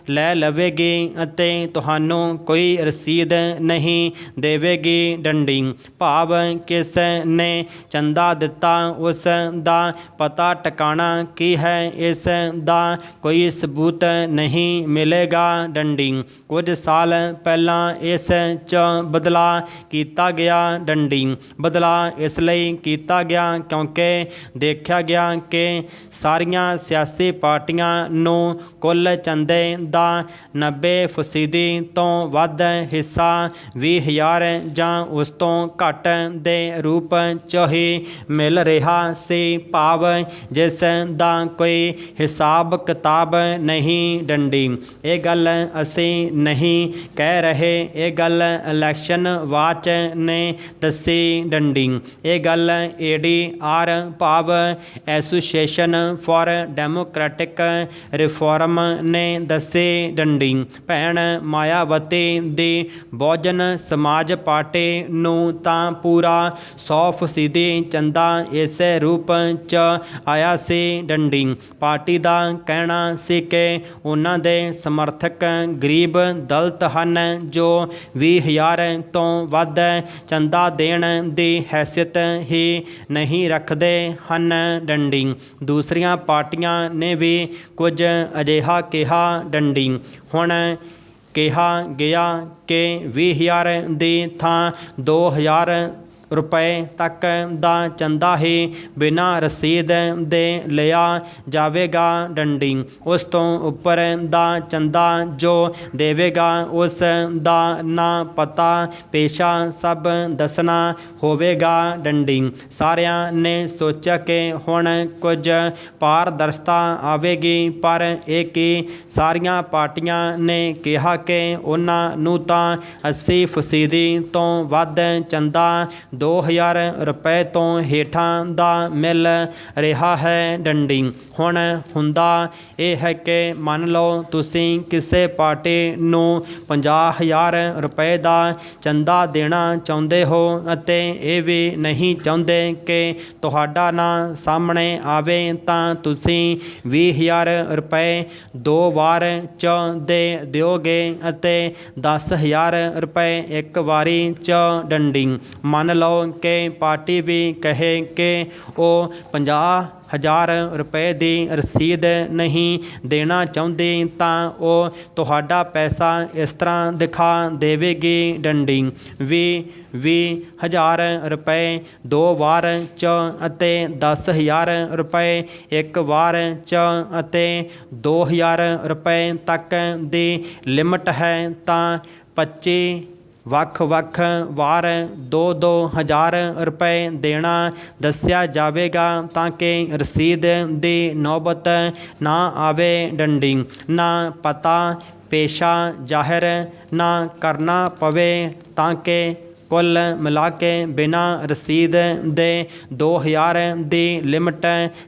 ਲੈ ਲਵੇਗੀ ਅਤੇ ਤੁਹਾਨੂੰ ਕੋਈ ਰਸੀਦ ਨਹੀਂ ਦੇਵੇਗੀ। ਡੰਡੀ ਭਾਵ ਕਿਸ ਨੇ ਚੰਦਾ ਦਿੱਤਾ, ਉਸ ਦਾ ਪਤਾ ਟਿਕਾਣਾ ਕੀ ਹੈ, ਇਸ ਦਾ ਕੋਈ ਸਬੂਤ ਨਹੀਂ ਮਿਲੇਗਾ। ਡੰਡੀ ਕੁਝ ਸਾਲ ਪਹਿਲਾਂ ਇਸ 'ਚ ਬਦਲਾਅ ਕੀਤਾ ਗਿਆ। ਡੰਡੀ ਬਦਲਾਅ ਇਸ ਲਈ ਕੀਤਾ ਗਿਆ ਕਿਉਂਕਿ ਦੇਖਿਆ ਗਿਆ ਕਿ ਸਾਰੀਆਂ ਸਿਆਸੀ ਪਾਰਟੀਆਂ ਨੂੰ ਕੁੱਲ ਚੰਦੇ ਦਾ 90% ਤੋਂ ਵੱਧ ਹਿੱਸਾ 20,000 ਜਾਂ ਉਸ ਤੋਂ ਘੱਟ ਦੇ ਰੂਪ 'ਚ ਹੀ ਮਿਲ ਰਿਹਾ ਸੀ। ਭਾਵ ਜਿਸ ਦਾ ਕੋਈ ਹਿਸਾਬ ਕਿਤਾਬ ਨਹੀਂ। ਡੰਡੀ ਇਹ ਗੱਲ ਅਸੀਂ ਨਹੀਂ ਕਹਿ ਰਹੇ, ਇਹ ਗੱਲ ਇਲੈਕਸ਼ਨ ਵਾਚ ਨੇ ਦੱਸੀ। ਡੰਡੀ ਇਹ ਗੱਲ ADR ਭਾਵ ਐਸੋਸੀਏਸ਼ਨ ਫਾਰ ਡੈਮੋਕ੍ਰੈਟਿਕ ਰਿਫਾਰਮ ਨੇ ਦੱਸੀ। ਡੰਡੀ ਭੈਣ ਮਾਇਆਵਤੀ ਦੀ ਬਹੁਜਨ ਸਮਾਜ ਪਾਰਟੀ ਨੂੰ ਤਾਂ ਪੂਰਾ 100% ਚੰਦਾ ਇਸੇ ਰੂਪ 'ਚ ਆਇਆ ਸੀ। ਡੰਡੀ ਪਾਰਟੀ ਦਾ ਕਹਿਣਾ ਸੀ ਕਿ ਉਹਨਾਂ ਦੇ ਸਮਰਥਕ ਗਰੀਬ ਦਲਿਤ ਹਨ ਜੋ 20,000 ਤੋਂ ਵੱਧ ਚੰਦਾ ਦੇਣ ਦੀ ਹੈਸੀਅਤ ਹੀ ਨਹੀਂ ਰੱਖਦੇ ਹਨ ਡੰਡੀ। ਦੂਸਰੀਆਂ ਪਾਰਟੀਆਂ ਨੇ ਵੀ ਕੁਝ ਅਜਿਹਾ ਕਿਹਾ ਡੰਡੀ। ਹੁਣ ਕਿਹਾ ਗਿਆ ਕਿ 20,000 ਦੀ ਥਾਂ 2,000 ਰੁਪਏ ਤੱਕ ਦਾ ਚੰਦਾ ਹੀ ਬਿਨਾਂ ਰਸੀਦ ਦੇ ਲਿਆ ਜਾਵੇਗਾ ਡੰਡੀ। ਉਸ ਤੋਂ ਉੱਪਰ ਦਾ ਚੰਦਾ ਜੋ ਦੇਵੇਗਾ ਉਸ ਦਾ ਨਾਂ ਪਤਾ ਪੇਸ਼ਾ ਸਭ ਦੱਸਣਾ ਹੋਵੇਗਾ ਡੰਡੀ। ਸਾਰਿਆਂ ਨੇ ਸੋਚਿਆ ਕਿ ਹੁਣ ਕੁਝ ਪਾਰਦਰਸ਼ਤਾ ਆਵੇਗੀ, ਪਰ ਇਹ ਕਿ ਸਾਰੀਆਂ ਪਾਰਟੀਆਂ ਨੇ ਕਿਹਾ ਕਿ ਉਹਨਾਂ ਨੂੰ ਤਾਂ 80% ਤੋਂ ਵੱਧ ਚੰਦਾ 2,000 ਰੁਪਏ ਤੋਂ ਹੇਠਾਂ ਦਾ ਮਿਲ ਰਿਹਾ ਹੈ ਡੰਡੀ। ਹੁਣ ਹੁੰਦਾ ਇਹ ਹੈ ਕਿ ਮੰਨ ਲਓ ਤੁਸੀਂ ਕਿਸੇ ਪਾਰਟੀ ਨੂੰ 50,000 ਰੁਪਏ ਦਾ ਚੰਦਾ ਦੇਣਾ ਚਾਹੁੰਦੇ ਹੋ ਅਤੇ ਇਹ ਵੀ ਨਹੀਂ ਚਾਹੁੰਦੇ ਕਿ ਤੁਹਾਡਾ ਨਾਂ ਸਾਹਮਣੇ ਆਵੇ, ਤਾਂ ਤੁਸੀਂ 20,000 ਰੁਪਏ 2 ਵਾਰ 'ਚ ਦੇ ਦਿਓਗੇ ਅਤੇ 10,000 ਰੁਪਏ ਇੱਕ ਵਾਰੀ 'ਚ ਡੰਡੀ। ਮੰਨ ਲਓ ਕਿ ਪਾਰਟੀ ਵੀ ਕਹੇ ਕਿ ਉਹ 50,000 ਰੁਪਏ ਦੀ ਰਸੀਦ ਨਹੀਂ ਦੇਣਾ ਚਾਹੁੰਦੀ, ਤਾਂ ਉਹ ਤੁਹਾਡਾ ਪੈਸਾ ਇਸ ਤਰ੍ਹਾਂ ਦਿਖਾ ਦੇਵੇਗੀ ਡੰਡੀ। 20,000 ਰੁਪਏ 2 ਵਾਰ 'ਚ ਅਤੇ 10,000 ਰੁਪਏ ਇੱਕ ਵਾਰ 'ਚ ਅਤੇ 2,000 ਰੁਪਏ ਤੱਕ ਦੀ ਲਿਮਟ ਹੈ, ਤਾਂ 25 ਵੱਖ-ਵੱਖ ਵਾਰ 2-2 ਹਜ਼ਾਰ ਰੁਪਏ ਦੇਣਾ ਦੱਸਿਆ ਜਾਵੇਗਾ, ਤਾਂ ਕਿ ਰਸੀਦ ਦੀ ਨੌਬਤ ਨਾ ਆਵੇ ਡੰਡੀ। ਨਾ ਪਤਾ ਪੇਸ਼ਾ ਜ਼ਾਹਿਰ ਨਾ ਕਰਨਾ ਪਵੇ, ਤਾਂ ਕਿ ਕੁੱਲ ਮਿਲਾ ਕੇ ਬਿਨਾਂ ਰਸੀਦ ਦੇ 2,000 ਦੀ ਲਿਮਟ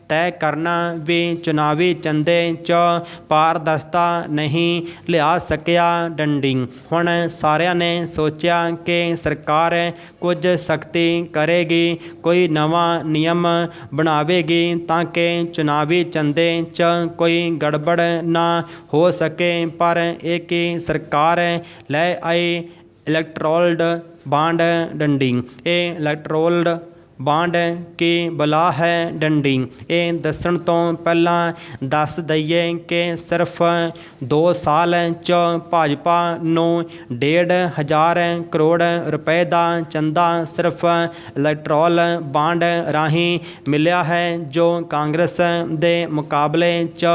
ਤੈਅ ਕਰਨਾ ਵੀ ਚੁਣਾਵੀ ਚੰਦੇ 'ਚ ਪਾਰਦਰਸ਼ਤਾ ਨਹੀਂ ਲਿਆ ਸਕਿਆ ਡੰਡੀ। ਹੁਣ ਸਾਰਿਆਂ ਨੇ ਸੋਚਿਆ ਕਿ ਸਰਕਾਰ ਕੁਝ ਸਖਤੀ ਕਰੇਗੀ, ਕੋਈ ਨਵਾਂ ਨਿਯਮ ਬਣਾਵੇਗੀ ਤਾਂ ਕਿ ਚੁਣਾਵੀ ਚੰਦੇ 'ਚ ਕੋਈ ਗੜਬੜ ਨਾ ਹੋ ਸਕੇ। ਪਰ ਇਹ ਕਿ ਸਰਕਾਰ ਲੈ ਆਈ ਇਲੈਕਟੋਰਲ ਬਾਂਡ ਡੰਡੀ। ਇਹ ਇਲੈਕਟੋਰਲ ਬਾਂਡ ਕੀ ਬਲਾ ਹੈ ਡੰਡੀ। ਇਹ ਦੱਸਣ ਤੋਂ ਪਹਿਲਾਂ ਦੱਸ ਦਈਏ ਕਿ ਸਿਰਫ 2 ਸਾਲ 'ਚ ਭਾਜਪਾ ਨੂੰ 1,500 ਕਰੋੜ ਰੁਪਏ ਦਾ ਚੰਦਾ ਸਿਰਫ ਇਲੈਕਟੋਰਲ ਬਾਂਡ ਰਾਹੀਂ ਮਿਲਿਆ ਹੈ, ਜੋ ਕਾਂਗਰਸ ਦੇ ਮੁਕਾਬਲੇ 'ਚ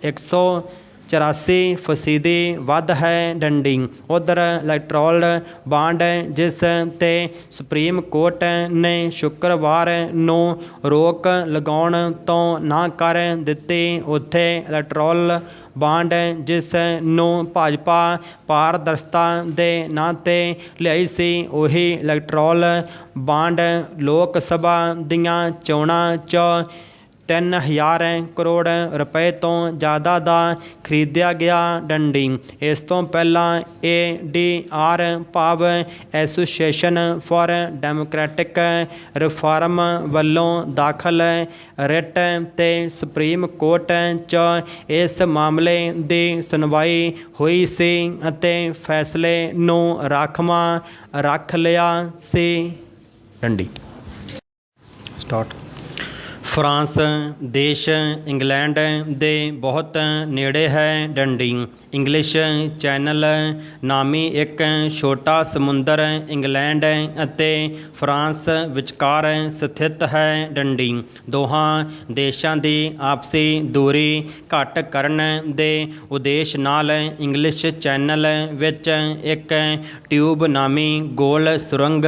184% ਵੱਧ ਹੈ ਡੰਡੀ। ਉਧਰ ਇਲੈਕਟੋਰਲ ਬਾਂਡ ਜਿਸ 'ਤੇ ਸੁਪਰੀਮ ਕੋਰਟ ਨੇ ਸ਼ੁੱਕਰਵਾਰ ਨੂੰ ਰੋਕ ਲਗਾਉਣ ਤੋਂ ਨਾ ਕਰ ਦਿੱਤੀ, ਉੱਥੇ ਇਲੈਕਟੋਰਲ ਬਾਂਡ ਜਿਸ ਨੂੰ ਭਾਜਪਾ ਪਾਰਦਰਸ਼ਤਾ ਦੇ ਨਾਂ 'ਤੇ ਲਿਆਈ ਸੀ, ਉਹੀ ਇਲੈਕਟੋਰਲ ਬਾਂਡ ਲੋਕ ਸਭਾ ਦੀਆਂ ਚੋਣਾਂ 'ਚ 3,000 ਕਰੋੜ ਰੁਪਏ ਤੋਂ ਜ਼ਿਆਦਾ ਦਾ ਖਰੀਦਿਆ ਗਿਆ ਡੰਡੀ। ਇਸ ਤੋਂ ਪਹਿਲਾਂ ADR ਭਾਵ ਐਸੋਸੀਏਸ਼ਨ ਫਾਰ ਡੈਮੋਕ੍ਰੈਟਿਕ ਰਿਫਾਰਮ ਵੱਲੋਂ ਦਾਖਲ ਰਿਟ 'ਤੇ ਸੁਪਰੀਮ ਕੋਰਟ 'ਚ ਇਸ ਮਾਮਲੇ ਦੀ ਸੁਣਵਾਈ ਹੋਈ ਸੀ ਅਤੇ ਫੈਸਲੇ ਨੂੰ ਰਾਖਵਾਂ ਰੱਖ ਲਿਆ ਸੀ ਡੰਡੀ। ਸਟਾਰਟ। ਫਰਾਂਸ ਦੇਸ਼ ਇੰਗਲੈਂਡ ਦੇ ਬਹੁਤ ਨੇੜੇ ਹੈ ਡੰਡੀ। ਇੰਗਲਿਸ਼ ਚੈਨਲ ਨਾਮੀ ਇੱਕ ਛੋਟਾ ਸਮੁੰਦਰ ਇੰਗਲੈਂਡ ਅਤੇ ਫਰਾਂਸ ਵਿਚਕਾਰ ਸਥਿਤ ਹੈ ਡੰਡੀ। ਦੋਹਾਂ ਦੇਸ਼ਾਂ ਦੀ ਆਪਸੀ ਦੂਰੀ ਘੱਟ ਕਰਨ ਦੇ ਉਦੇਸ਼ ਨਾਲ ਇੰਗਲਿਸ਼ ਚੈਨਲ ਵਿੱਚ ਇੱਕ ਟਿਊਬ ਨਾਮੀ ਗੋਲ ਸੁਰੰਗ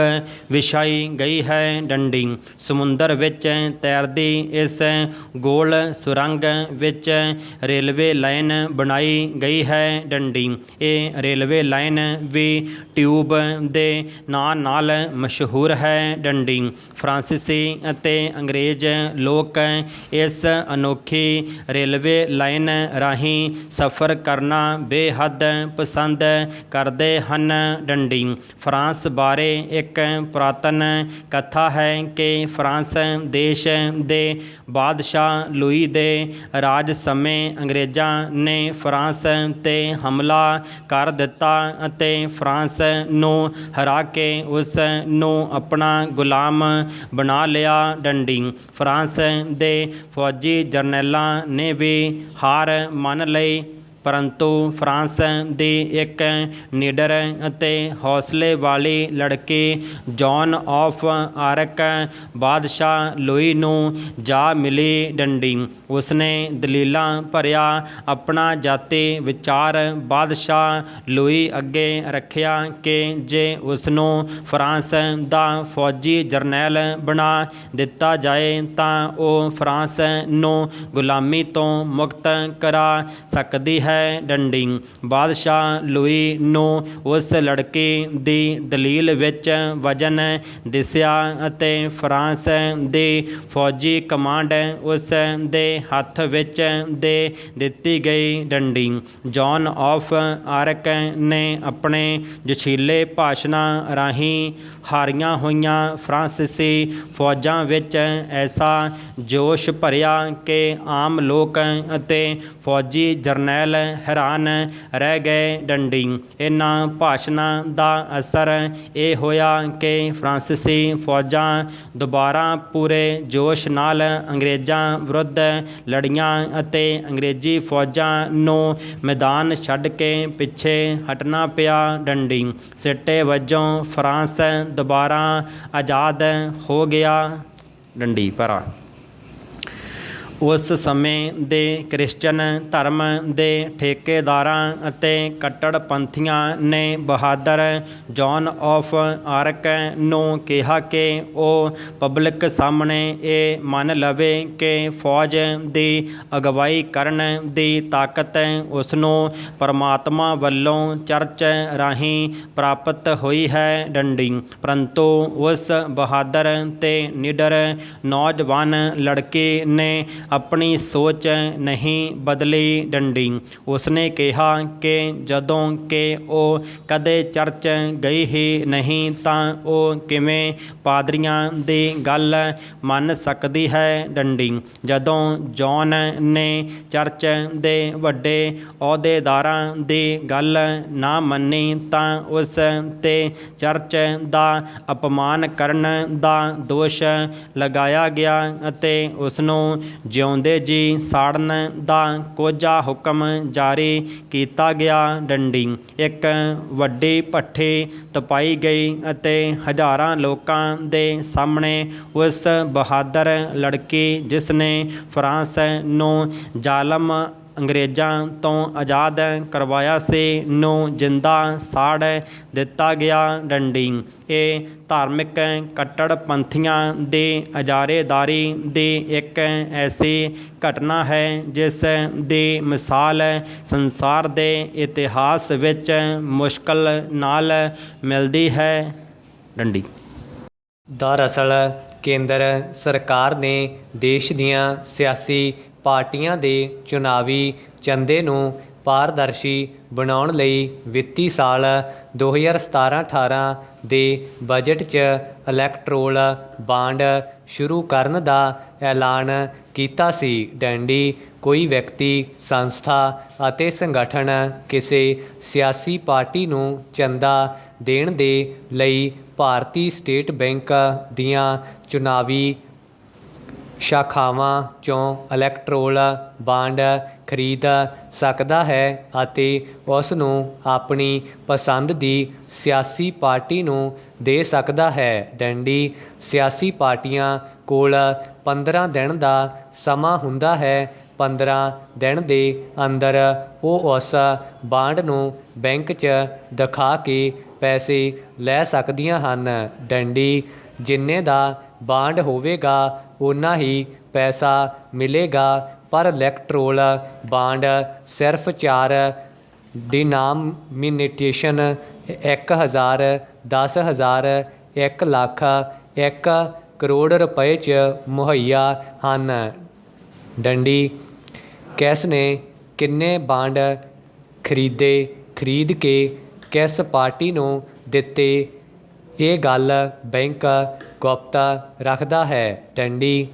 ਵਿਛਾਈ ਗਈ ਹੈ ਡੰਡੀ। ਸਮੁੰਦਰ ਵਿੱਚ ਤੈਰਦੀ ਇਸ ਗੋਲ ਸੁਰੰਗ ਵਿੱਚ ਰੇਲਵੇ ਲਾਈਨ ਬਣਾਈ ਗਈ ਹੈ ਡੰਡੀ। ਇਹ ਰੇਲਵੇ ਲਾਈਨ ਵੀ ਟਿਊਬ ਦੇ ਨਾਂ ਨਾਲ ਮਸ਼ਹੂਰ ਹੈ ਡੰਡੀ। ਫਰਾਂਸੀਸੀ ਅਤੇ ਅੰਗਰੇਜ਼ ਲੋਕ ਇਸ ਅਨੋਖੀ ਰੇਲਵੇ ਲਾਈਨ ਰਾਹੀਂ ਸਫ਼ਰ ਕਰਨਾ ਬੇਹੱਦ ਪਸੰਦ ਕਰਦੇ ਹਨ ਡੰਡੀ। ਫਰਾਂਸ ਬਾਰੇ ਇੱਕ ਪੁਰਾਤਨ ਕਥਾ ਹੈ ਕਿ ਫਰਾਂਸ ਦੇਸ਼ ਦੇ ਬਾਦਸ਼ਾਹ ਲੂਈ ਦੇ ਰਾਜ ਸਮੇਂ ਅੰਗਰੇਜ਼ਾਂ ਨੇ ਫਰਾਂਸ 'ਤੇ ਹਮਲਾ ਕਰ ਦਿੱਤਾ ਅਤੇ ਫਰਾਂਸ ਨੂੰ ਹਰਾ ਕੇ ਉਸ ਨੂੰ ਆਪਣਾ ਗੁਲਾਮ ਬਣਾ ਲਿਆ। ਡੰਡੀ ਫਰਾਂਸ ਦੇ ਫੌਜੀ ਜਰਨੈਲਾਂ ਨੇ ਵੀ ਹਾਰ ਮੰਨ ਲਈ, ਪਰੰਤੂ ਫਰਾਂਸ ਦੀ ਇੱਕ ਨਿਡਰ ਅਤੇ ਹੌਸਲੇ ਵਾਲੀ ਲੜਕੀ ਜੌਨ ਆਫ ਆਰਕ ਬਾਦਸ਼ਾਹ ਲੂਈ ਨੂੰ ਜਾ ਮਿਲੀ। ਡੰਡੀ ਉਸਨੇ ਦਲੀਲਾਂ ਭਰਿਆ ਆਪਣਾ ਜਾਤੀ ਵਿਚਾਰ ਬਾਦਸ਼ਾਹ ਲੂਈ ਅੱਗੇ ਰੱਖਿਆ ਕਿ ਜੇ ਉਸਨੂੰ ਫਰਾਂਸ ਦਾ ਫੌਜੀ ਜਰਨੈਲ ਬਣਾ ਦਿੱਤਾ ਜਾਏ ਤਾਂ ਉਹ ਫਰਾਂਸ ਨੂੰ ਗੁਲਾਮੀ ਤੋਂ ਮੁਕਤ ਕਰਾ ਸਕਦੀ ਹੈ। ਡੰਡੀ ਬਾਦਸ਼ਾਹ ਲੂਈ ਨੂੰ ਉਸ ਲੜਕੀ ਦੀ ਦਲੀਲ ਵਿੱਚ ਵਜਨ ਦਿਸਿਆ ਅਤੇ ਫਰਾਂਸ ਦੀ ਫੌਜੀ ਕਮਾਂਡ ਉਸ ਦੇ ਹੱਥ ਵਿੱਚ ਦੇ ਦਿੱਤੀ ਗਈ। ਡੰਡੀ ਜੌਨ ਆਫ ਆਰਕ ਨੇ ਆਪਣੇ ਜੋਸ਼ੀਲੇ ਭਾਸ਼ਣਾਂ ਰਾਹੀਂ ਹਾਰੀਆਂ ਹੋਈਆਂ ਫਰਾਂਸੀਸੀ ਫੌਜਾਂ ਵਿੱਚ ਐਸਾ ਜੋਸ਼ ਭਰਿਆ ਕਿ ਆਮ ਲੋਕ ਅਤੇ ਫੌਜੀ ਜਰਨੈਲ ਹੈਰਾਨ ਰਹਿ ਗਏ। ਡੰਡੀ ਇਹਨਾਂ ਭਾਸ਼ਣਾਂ ਦਾ ਅਸਰ ਇਹ ਹੋਇਆ ਕਿ ਫਰਾਂਸੀਸੀ ਫੌਜਾਂ ਦੁਬਾਰਾ ਪੂਰੇ ਜੋਸ਼ ਨਾਲ ਅੰਗਰੇਜ਼ਾਂ ਵਿਰੁੱਧ ਲੜੀਆਂ ਅਤੇ ਅੰਗਰੇਜ਼ੀ ਫੌਜਾਂ ਨੂੰ ਮੈਦਾਨ ਛੱਡ ਕੇ ਪਿੱਛੇ ਹਟਣਾ ਪਿਆ। ਡੰਡੀ ਸਿੱਟੇ ਵਜੋਂ ਫਰਾਂਸ ਦੁਬਾਰਾ ਆਜ਼ਾਦ ਹੋ ਗਿਆ। ਡੰਡੀ ਭਰਾ ਉਸ ਸਮੇਂ ਦੇ ਕ੍ਰਿਸਚਨ ਧਰਮ ਦੇ ਠੇਕੇਦਾਰਾਂ ਅਤੇ ਕੱਟੜਪੰਥੀਆਂ ਨੇ ਬਹਾਦਰ ਜੌਨ ਆਫ ਆਰਕ ਨੂੰ ਕਿਹਾ ਕਿ ਉਹ ਪਬਲਿਕ ਸਾਹਮਣੇ ਇਹ ਮੰਨ ਲਵੇ ਕਿ ਫੌਜ ਦੀ ਅਗਵਾਈ ਕਰਨ ਦੀ ਤਾਕਤ ਉਸਨੂੰ ਪਰਮਾਤਮਾ ਵੱਲੋਂ ਚਰਚ ਰਾਹੀਂ ਪ੍ਰਾਪਤ ਹੋਈ ਹੈ। ਡੰਡੀ ਪਰੰਤੂ ਉਸ ਬਹਾਦਰ ਤੇ ਨਿਡਰ ਨੌਜਵਾਨ ਲੜਕੀ ਨੇ ਆਪਣੀ ਸੋਚ ਨਹੀਂ ਬਦਲੀ। ਡੰਡੀ ਉਸਨੇ ਕਿਹਾ ਕਿ ਜਦੋਂ ਕਿ ਉਹ ਕਦੇ ਚਰਚ ਗਈ ਹੀ ਨਹੀਂ ਤਾਂ ਉਹ ਕਿਵੇਂ ਪਾਦਰੀਆਂ ਦੀ ਗੱਲ ਮੰਨ ਸਕਦੀ ਹੈ। ਡੰਡੀ ਜਦੋਂ ਜੌਨ ਨੇ ਚਰਚ ਦੇ ਵੱਡੇ ਅਹੁਦੇਦਾਰਾਂ ਦੀ ਗੱਲ ਨਾ ਮੰਨੀ ਤਾਂ ਉਸ 'ਤੇ ਚਰਚ ਦਾ ਅਪਮਾਨ ਕਰਨ ਦਾ ਦੋਸ਼ ਲਗਾਇਆ ਗਿਆ ਅਤੇ ਉਸਨੂੰ ਜਿਉਂਦੇ ਜੀ ਸਾੜਨ ਦਾ ਕੋਝਾ ਹੁਕਮ ਜਾਰੀ ਕੀਤਾ ਗਿਆ। ਡੰਡੀ ਇੱਕ ਵੱਡੀ ਭੱਠੀ ਤਪਾਈ ਗਈ ਅਤੇ ਹਜ਼ਾਰਾਂ ਲੋਕਾਂ ਦੇ ਸਾਹਮਣੇ ਉਸ ਬਹਾਦਰ ਲੜਕੀ ਜਿਸ ਨੇ ਫਰਾਂਸ ਨੂੰ ਜ਼ਾਲਮ ਅੰਗਰੇਜ਼ਾਂ ਤੋਂ ਆਜ਼ਾਦ ਕਰਵਾਇਆ ਸੀ ਨੂੰ ਜਿੰਦਾ ਸਾੜ ਦਿੱਤਾ ਗਿਆ। ਡੰਡੀ ਇਹ ਧਾਰਮਿਕ ਕੱਟੜਪੰਥੀਆਂ ਦੀ ਇਜਾਰੇਦਾਰੀ ਦੀ ਇੱਕ ਐਸੀ ਘਟਨਾ ਹੈ ਜਿਸ ਦੀ ਮਿਸਾਲ ਸੰਸਾਰ ਦੇ ਇਤਿਹਾਸ ਵਿੱਚ ਮੁਸ਼ਕਲ ਨਾਲ ਮਿਲਦੀ ਹੈ। ਡੰਡੀ ਦਰਅਸਲ ਕੇਂਦਰ ਸਰਕਾਰ ਨੇ ਦੇਸ਼ ਦੀਆਂ ਸਿਆਸੀ ਪਾਰਟੀਆਂ ਦੇ ਚੁਣਾਵੀ ਚੰਦੇ ਨੂੰ ਪਾਰਦਰਸ਼ੀ ਬਣਾਉਣ ਲਈ ਵਿੱਤੀ ਸਾਲ 2017-18 ਦੇ ਬਜਟ 'ਚ ਇਲੈਕਟਰੋਲ ਬਾਂਡ ਸ਼ੁਰੂ ਕਰਨ ਦਾ ਐਲਾਨ ਕੀਤਾ ਸੀ। ਡੰਡੀ ਕੋਈ ਵਿਅਕਤੀ, ਸੰਸਥਾ ਅਤੇ ਸੰਗਠਨ ਕਿਸੇ ਸਿਆਸੀ ਪਾਰਟੀ ਨੂੰ ਚੰਦਾ ਦੇਣ ਦੇ ਲਈ ਭਾਰਤੀ ਸਟੇਟ ਬੈਂਕ ਦੀਆਂ ਚੁਣਾਵੀ ਸ਼ਾਖਾਵਾਂ 'ਚੋਂ ਇਲੈਕਟਰੋਲ ਬਾਂਡ ਖਰੀਦ ਸਕਦਾ ਹੈ ਅਤੇ ਉਸ ਨੂੰ ਆਪਣੀ ਪਸੰਦ ਦੀ ਸਿਆਸੀ ਪਾਰਟੀ ਨੂੰ ਦੇ ਸਕਦਾ ਹੈ। ਡੰਡੀ ਸਿਆਸੀ ਪਾਰਟੀਆਂ ਕੋਲ 15 ਦਿਨ ਦਾ ਸਮਾਂ ਹੁੰਦਾ ਹੈ। 15 ਦਿਨ ਦੇ ਅੰਦਰ ਉਹ ਉਸ ਬਾਂਡ ਨੂੰ ਬੈਂਕ 'ਚ ਦਿਖਾ ਕੇ ਪੈਸੇ ਲੈ ਸਕਦੀਆਂ ਹਨ। ਡੰਡੀ ਜਿੰਨੇ ਦਾ ਬਾਂਡ ਹੋਵੇਗਾ ਓਨਾ ਹੀ ਪੈਸਾ ਮਿਲੇਗਾ, ਪਰ ਇਲੈਕਟਰੋਲ ਬਾਂਡ ਸਿਰਫ 4 ਡਿਨਾਮੀਨੇਟੇਸ਼ਨ 1000, 10,000, 1 ਲੱਖ, 1 ਕਰੋੜ ਰੁਪਏ 'ਚ ਮੁਹੱਈਆ ਹਨ। ਡੰਡੀ ਕਿਸ ਨੇ ਕਿੰਨੇ ਬਾਂਡ ਖਰੀਦ ਕੇ ਕਿਸ ਪਾਰਟੀ ਨੂੰ ਦਿੱਤੇ, ਇਹ ਗੱਲ ਬੈਂਕ ਗੁਪਤ ਰੱਖਦਾ ਹੈ। ਡੰਡੀ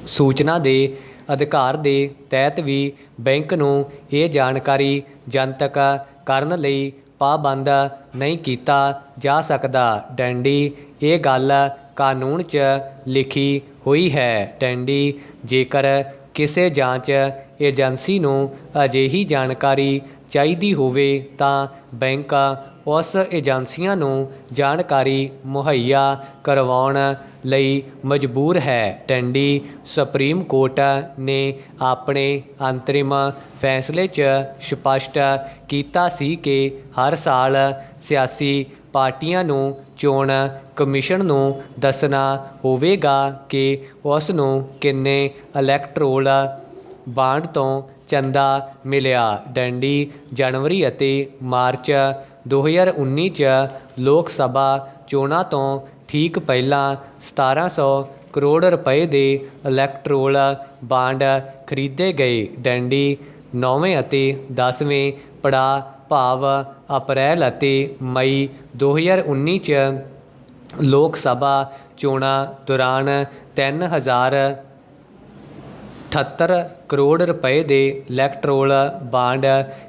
ਸੂਚਨਾ ਦੇ ਅਧਿਕਾਰ ਦੇ ਤਹਿਤ ਵੀ ਬੈਂਕ ਨੂੰ ਇਹ ਜਾਣਕਾਰੀ ਜਨਤਕ ਕਰਨ ਲਈ ਪਾਬੰਦ ਨਹੀਂ ਕੀਤਾ ਜਾ ਸਕਦਾ। ਡੈਂਡੀ ਇਹ ਗੱਲ ਕਾਨੂੰਨ 'ਚ ਲਿਖੀ ਹੋਈ ਹੈ। ਡੈਂਡੀ ਜੇਕਰ ਕਿਸੇ ਜਾਂਚ ਏਜੰਸੀ ਨੂੰ ਅਜਿਹੀ ਜਾਣਕਾਰੀ ਚਾਹੀਦੀ ਹੋਵੇ ਤਾਂ ਬੈਂਕ ਉਸ ਏਜੰਸੀਆਂ ਨੂੰ ਜਾਣਕਾਰੀ ਮੁਹੱਈਆ ਕਰਵਾਉਣ ਲਈ ਮਜਬੂਰ ਹੈ। ਡੈਂਡੀ ਸੁਪਰੀਮ ਕੋਰਟ ਨੇ ਆਪਣੇ ਅੰਤਰਿਮ ਫੈਸਲੇ 'ਚ ਸਪਸ਼ਟ ਕੀਤਾ ਸੀ ਕਿ ਹਰ ਸਾਲ ਸਿਆਸੀ ਪਾਰਟੀਆਂ ਨੂੰ ਚੋਣ ਕਮਿਸ਼ਨ ਨੂੰ ਦੱਸਣਾ ਹੋਵੇਗਾ ਕਿ ਉਸ ਨੂੰ ਕਿੰਨੇ ਇਲੈਕਟੋਰਲ ਬਾਂਡ ਤੋਂ ਚੰਦਾ ਮਿਲਿਆ। ਡੈਂਡੀ ਜਨਵਰੀ ਅਤੇ ਮਾਰਚ 2019 'ਚ ਲੋਕ ਸਭਾ ਚੋਣਾਂ ਤੋਂ ਠੀਕ ਪਹਿਲਾਂ 1700 ਕਰੋੜ ਰੁਪਏ ਦੇ ਇਲੈਕਟੋਰਲ ਬਾਂਡ ਖਰੀਦੇ ਗਏ। ਡੈਂਡੀ 9ਵੇਂ ਅਤੇ 10ਵੇਂ ਪੜਾਅ ਭਾਵ ਅਪ੍ਰੈਲ ਅਤੇ ਮਈ 2019 'ਚ ਲੋਕ ਸਭਾ ਚੋਣਾਂ ਦੌਰਾਨ 3078 ਕਰੋੜ ਰੁਪਏ ਦੇ ਇਲੈਕਟੋਰਲ ਬਾਂਡ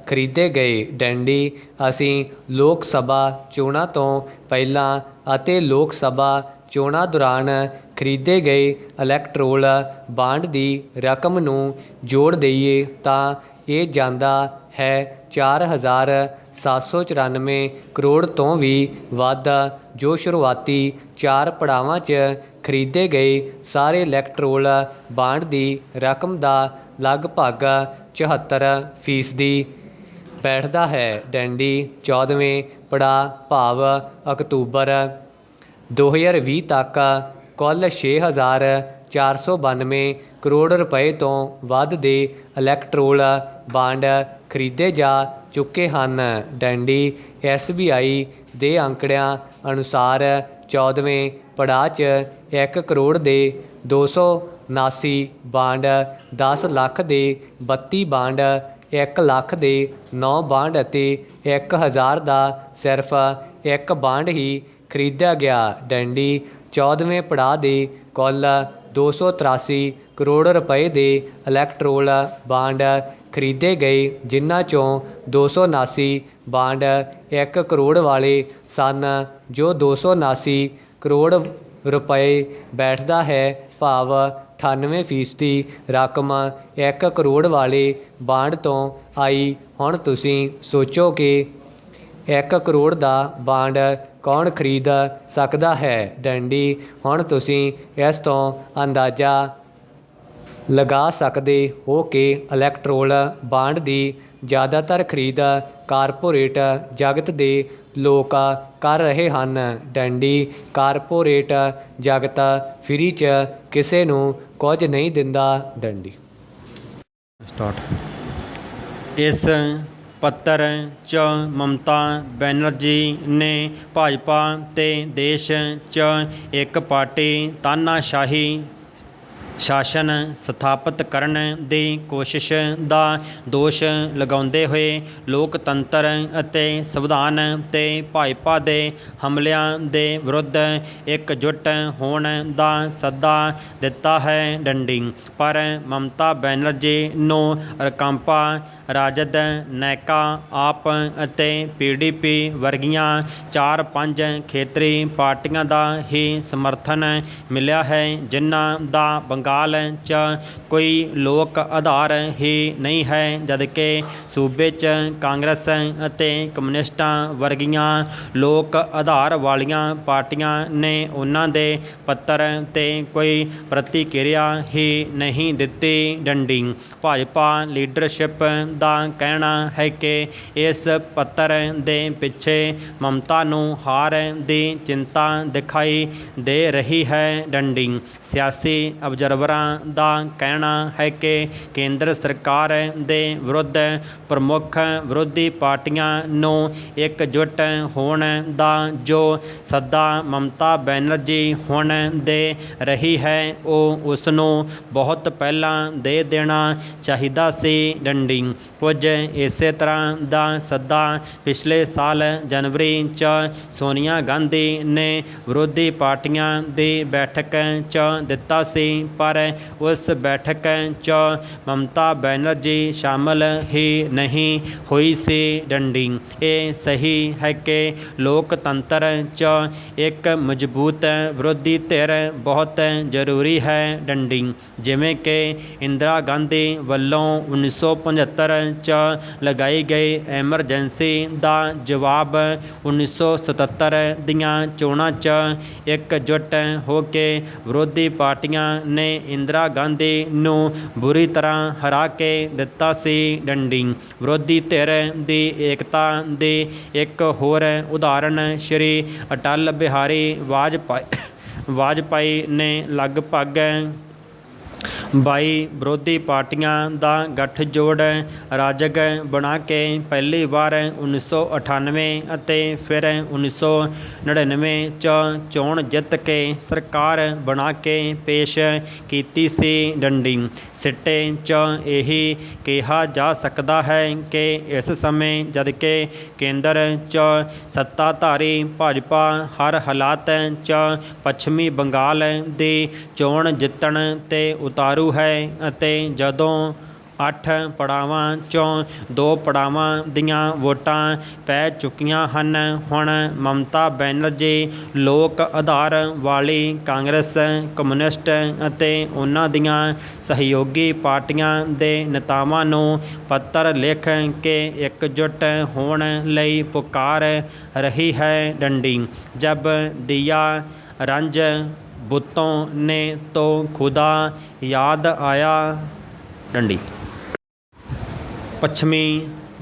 ਖਰੀਦੇ ਗਏ। ਡੈਂਡੀ ਅਸੀਂ ਲੋਕ ਸਭਾ ਚੋਣਾਂ ਤੋਂ ਪਹਿਲਾਂ ਅਤੇ ਲੋਕ ਸਭਾ ਚੋਣਾਂ ਦੌਰਾਨ ਖਰੀਦੇ ਗਏ ਇਲੈਕਟੋਰਲ ਬਾਂਡ ਦੀ ਰਕਮ ਨੂੰ ਜੋੜ ਦਈਏ ਤਾਂ ਇਹ ਜਾਂਦਾ ਹੈ 4794 ਕਰੋੜ ਤੋਂ ਵੀ ਵੱਧ, ਜੋ ਸ਼ੁਰੂਆਤੀ 4 ਪੜਾਵਾਂ 'ਚ ਖਰੀਦੇ ਗਏ ਸਾਰੇ ਇਲੈਕਟੋਰਲ ਬਾਂਡ ਦੀ ਰਕਮ ਦਾ ਲਗਭਗ 74% ਬੈਠਦਾ ਹੈ। ਡੈਂਡੀ 14ਵੇਂ ਪੜਾਅ ਭਾਵ ਅਕਤੂਬਰ 2020 ਤੱਕ ਕੁੱਲ 6492 ਕਰੋੜ ਰੁਪਏ ਤੋਂ ਵੱਧ ਦੇ ਇਲੈਕਟੋਰਲ ਬਾਂਡ ਖਰੀਦੇ ਜਾ ਚੁੱਕੇ ਹਨ। ਡੈਂਡੀ SBI ਦੇ ਅੰਕੜਿਆਂ ਅਨੁਸਾਰ 14ਵੇਂ ਪੜਾਅ 'ਚ 1 ਕਰੋੜ ਦੇ 279 ਬਾਂਡ, 10 ਲੱਖ ਦੇ 32 ਬਾਂਡ, 1 ਲੱਖ ਦੇ 9 ਬਾਂਡ ਅਤੇ 1000 ਦਾ ਸਿਰਫ 1 ਬਾਂਡ ਹੀ ਖਰੀਦਿਆ ਗਿਆ। ਡੈਂਡੀ 14ਵੇਂ ਪੜਾਅ ਦੇ ਕੁੱਲ 283 ਕਰੋੜ ਰੁਪਏ ਦੇ ਇਲੈਕਟੋਰਲ ਬਾਂਡ ਖਰੀਦੇ ਗਏ, ਜਿਨ੍ਹਾਂ 'ਚੋਂ 279 ਬਾਂਡ 1 ਕਰੋੜ ਵਾਲੇ ਸਨ, ਜੋ 279 ਕਰੋੜ ਰੁਪਏ ਬੈਠਦਾ ਹੈ, ਭਾਵ 98% ਰਕਮ 1 ਕਰੋੜ ਵਾਲੇ ਬਾਂਡ ਤੋਂ ਆਈ। ਹੁਣ ਤੁਸੀਂ ਸੋਚੋ ਕਿ 1 ਕਰੋੜ ਦਾ ਬਾਂਡ ਕੌਣ ਖਰੀਦ ਸਕਦਾ ਹੈ। ਡੈਂਡੀ ਹੁਣ ਤੁਸੀਂ ਇਸ ਤੋਂ ਅੰਦਾਜ਼ਾ ਲਗਾ ਸਕਦੇ ਹੋ ਕਿ ਇਲੈਕਟੋਰਲ ਬਾਂਡ ਦੀ ਜ਼ਿਆਦਾਤਰ ਖਰੀਦ ਕਾਰਪੋਰੇਟ ਜਗਤ ਦੇ ਲੋਕ ਕਰ ਰਹੇ ਹਨ। ਡੈਂਡੀ ਕਾਰਪੋਰੇਟ ਜਗਤ ਫ੍ਰੀ 'ਚ ਕਿਸੇ ਨੂੰ ਕੁਝ ਨਹੀਂ ਦਿੰਦਾ। ਡੈਂਡੀ ਇਸ ਪੱਤਰ 'ਚ ਮਮਤਾ ਬੈਨਰਜੀ ਨੇ ਭਾਜਪਾ ਤੇ ਦੇਸ਼ 'ਚ ਇੱਕ ਪਾਰਟੀ ਤਾਨਾਸ਼ਾਹੀ ਸ਼ਾਸਨ ਸਥਾਪਿਤ ਕਰਨ ਦੀ ਕੋਸ਼ਿਸ਼ ਦਾ ਦੋਸ਼ ਲਗਾਉਂਦੇ ਹੋਏ ਲੋਕਤੰਤਰ ਅਤੇ ਸੰਵਿਧਾਨ 'ਤੇ ਭਾਜਪਾ ਦੇ ਹਮਲਿਆਂ ਦੇ ਵਿਰੁੱਧ ਇਕਜੁੱਟ ਹੋਣ ਦਾ ਸੱਦਾ ਦਿੱਤਾ ਹੈ। ਡੰਡੀ ਪਰ ਮਮਤਾ ਬੈਨਰਜੀ ਨੂੰ ਰਕਾਂਪਾ, ਰਾਜਦ, ਨੈਕਾ, ਆਪ ਅਤੇ PDP ਵਰਗੀਆਂ 4-5 ਖੇਤਰੀ ਪਾਰਟੀਆਂ ਦਾ ਹੀ ਸਮਰਥਨ ਮਿਲਿਆ ਹੈ, ਜਿਨ੍ਹਾਂ ਦਾ ਬੰਗਾਲ 'ਚ ਕੋਈ ਲੋਕ ਆਧਾਰ ਹੀ ਨਹੀਂ ਹੈ, ਜਦਕਿ ਸੂਬੇ 'ਚ ਕਾਂਗਰਸ ਅਤੇ ਕਮਿਊਨਿਸਟਾਂ ਵਰਗੀਆਂ ਲੋਕ ਆਧਾਰ ਵਾਲੀਆਂ ਪਾਰਟੀਆਂ ਨੇ ਉਹਨਾਂ ਦੇ ਪੱਤਰ 'ਤੇ ਕੋਈ ਪ੍ਰਤੀਕਿਰਿਆ ਹੀ ਨਹੀਂ ਦਿੱਤੀ। ਡੰਡੀ ਭਾਜਪਾ ਲੀਡਰਸ਼ਿਪ ਦਾ ਕਹਿਣਾ ਹੈ ਕਿ ਇਸ ਪੱਤਰ ਦੇ ਪਿੱਛੇ ਮਮਤਾ ਨੂੰ ਹਾਰ ਦੀ ਚਿੰਤਾ ਦਿਖਾਈ ਦੇ ਰਹੀ ਹੈ। ਡੰਡੀ ਸਿਆਸੀ ਅਬਜ਼ਰਵਰਾਂ ਦਾ ਕਹਿਣਾ ਹੈ ਕਿ ਕੇਂਦਰ ਸਰਕਾਰ ਦੇ ਵਿਰੁੱਧ ਪ੍ਰਮੁੱਖ ਵਿਰੋਧੀ ਪਾਰਟੀਆਂ ਨੂੰ ਇਕਜੁੱਟ ਹੋਣ ਦਾ ਜੋ ਸੱਦਾ ਮਮਤਾ ਬੈਨਰਜੀ ਹੁਣ ਦੇ ਰਹੀ ਹੈ, ਉਹ ਉਸ ਨੂੰ ਬਹੁਤ ਪਹਿਲਾਂ ਦੇ ਦੇਣਾ ਚਾਹੀਦਾ ਸੀ। ਡੰਡੀ ਕੁਝ ਇਸੇ ਤਰ੍ਹਾਂ ਦਾ ਸੱਦਾ ਪਿਛਲੇ ਸਾਲ ਜਨਵਰੀ 'ਚ ਸੋਨੀਆ ਗਾਂਧੀ ਨੇ ਵਿਰੋਧੀ ਪਾਰਟੀਆਂ ਦੀ ਬੈਠਕ 'ਚ ਦਿੱਤਾ ਸੀ, ਪਰ ਪਰ ਉਸ ਬੈਠਕ 'ਚ ਮਮਤਾ ਬੈਨਰਜੀ ਸ਼ਾਮਲ ਹੀ ਨਹੀਂ ਹੋਈ ਸੀ। ਡੰਡੀ। ਇਹ ਸਹੀ ਹੈ ਕਿ ਲੋਕਤੰਤਰ 'ਚ ਇੱਕ ਮਜ਼ਬੂਤ ਵਿਰੋਧੀ ਧਿਰ ਬਹੁਤ ਜ਼ਰੂਰੀ ਹੈ। ਡੰਡੀ। ਜਿਵੇਂ ਕਿ ਇੰਦਰਾ ਗਾਂਧੀ ਵੱਲੋਂ 1975 'ਚ ਲਗਾਈ ਗਈ ਐਮਰਜੈਂਸੀ ਦਾ ਜਵਾਬ 1977 ਦੀਆਂ ਚੋਣਾਂ 'ਚ ਇਕਜੁੱਟ ਹੋ ਕੇ ਵਿਰੋਧੀ ਪਾਰਟੀਆਂ ਨੇ ਇੰਦਰਾ ਗਾਂਧੀ ਨੂੰ ਬੁਰੀ ਤਰ੍ਹਾਂ ਹਰਾ ਕੇ ਦਿੱਤਾ ਸੀ। ਡੰਡੀ। ਵਿਰੋਧੀ ਧਿਰ ਦੀ ਏਕਤਾ ਦੀ ਇੱਕ ਹੋਰ ਉਦਾਹਰਣ ਸ਼੍ਰੀ ਅਟਲ ਬਿਹਾਰੀ ਵਾਜਪਾਈ ਨੇ ਲਗਭਗ 22 ਵਿਰੋਧੀ ਪਾਰਟੀਆਂ ਦਾ ਗੱਠਜੋੜ ਰਾਜਗ ਬਣਾ ਕੇ ਪਹਿਲੀ ਵਾਰ 1998 ਅਤੇ ਫਿਰ 1999 'ਚ ਚੋਣ ਜਿੱਤ ਕੇ ਸਰਕਾਰ ਬਣਾ ਕੇ ਪੇਸ਼ ਕੀਤੀ ਸੀ। ਡੰਡੀ। ਸਿੱਟੇ 'ਚ ਇਹੀ ਕਿਹਾ ਜਾ ਸਕਦਾ ਹੈ ਕਿ ਇਸ ਸਮੇਂ ਜਦਕਿ ਕੇਂਦਰ 'ਚ ਸੱਤਾਧਾਰੀ ਭਾਜਪਾ ਹਰ ਹਾਲਾਤ 'ਚ ਪੱਛਮੀ ਬੰਗਾਲ ਦੀ ਚੋਣ ਜਿੱਤਣ 'ਤੇ ਉਤਾਰੂ ਹੈ ਅਤੇ ਜਦੋਂ 8 ਪੜਾਵਾਂ 'ਚੋਂ 2 ਪੜਾਵਾਂ ਦੀਆਂ ਵੋਟਾਂ ਪੈ ਚੁੱਕੀਆਂ ਹਨ, ਹੁਣ ਮਮਤਾ ਬੈਨਰਜੀ ਲੋਕ ਆਧਾਰ ਵਾਲੀ ਕਾਂਗਰਸ, ਕਮਿਊਨਿਸਟ ਅਤੇ ਉਹਨਾਂ ਦੀਆਂ ਸਹਿਯੋਗੀ ਪਾਰਟੀਆਂ ਦੇ ਨੇਤਾਵਾਂ ਨੂੰ ਪੱਤਰ ਲਿਖ ਕੇ ਇਕਜੁੱਟ ਹੋਣ ਲਈ ਪੁਕਾਰ ਰਹੀ ਹੈ। ਡੰਡੀ। ਜਬ दिया रंज बुतों ने तो खुदा याद आया। डंडी। ਪੱਛਮੀ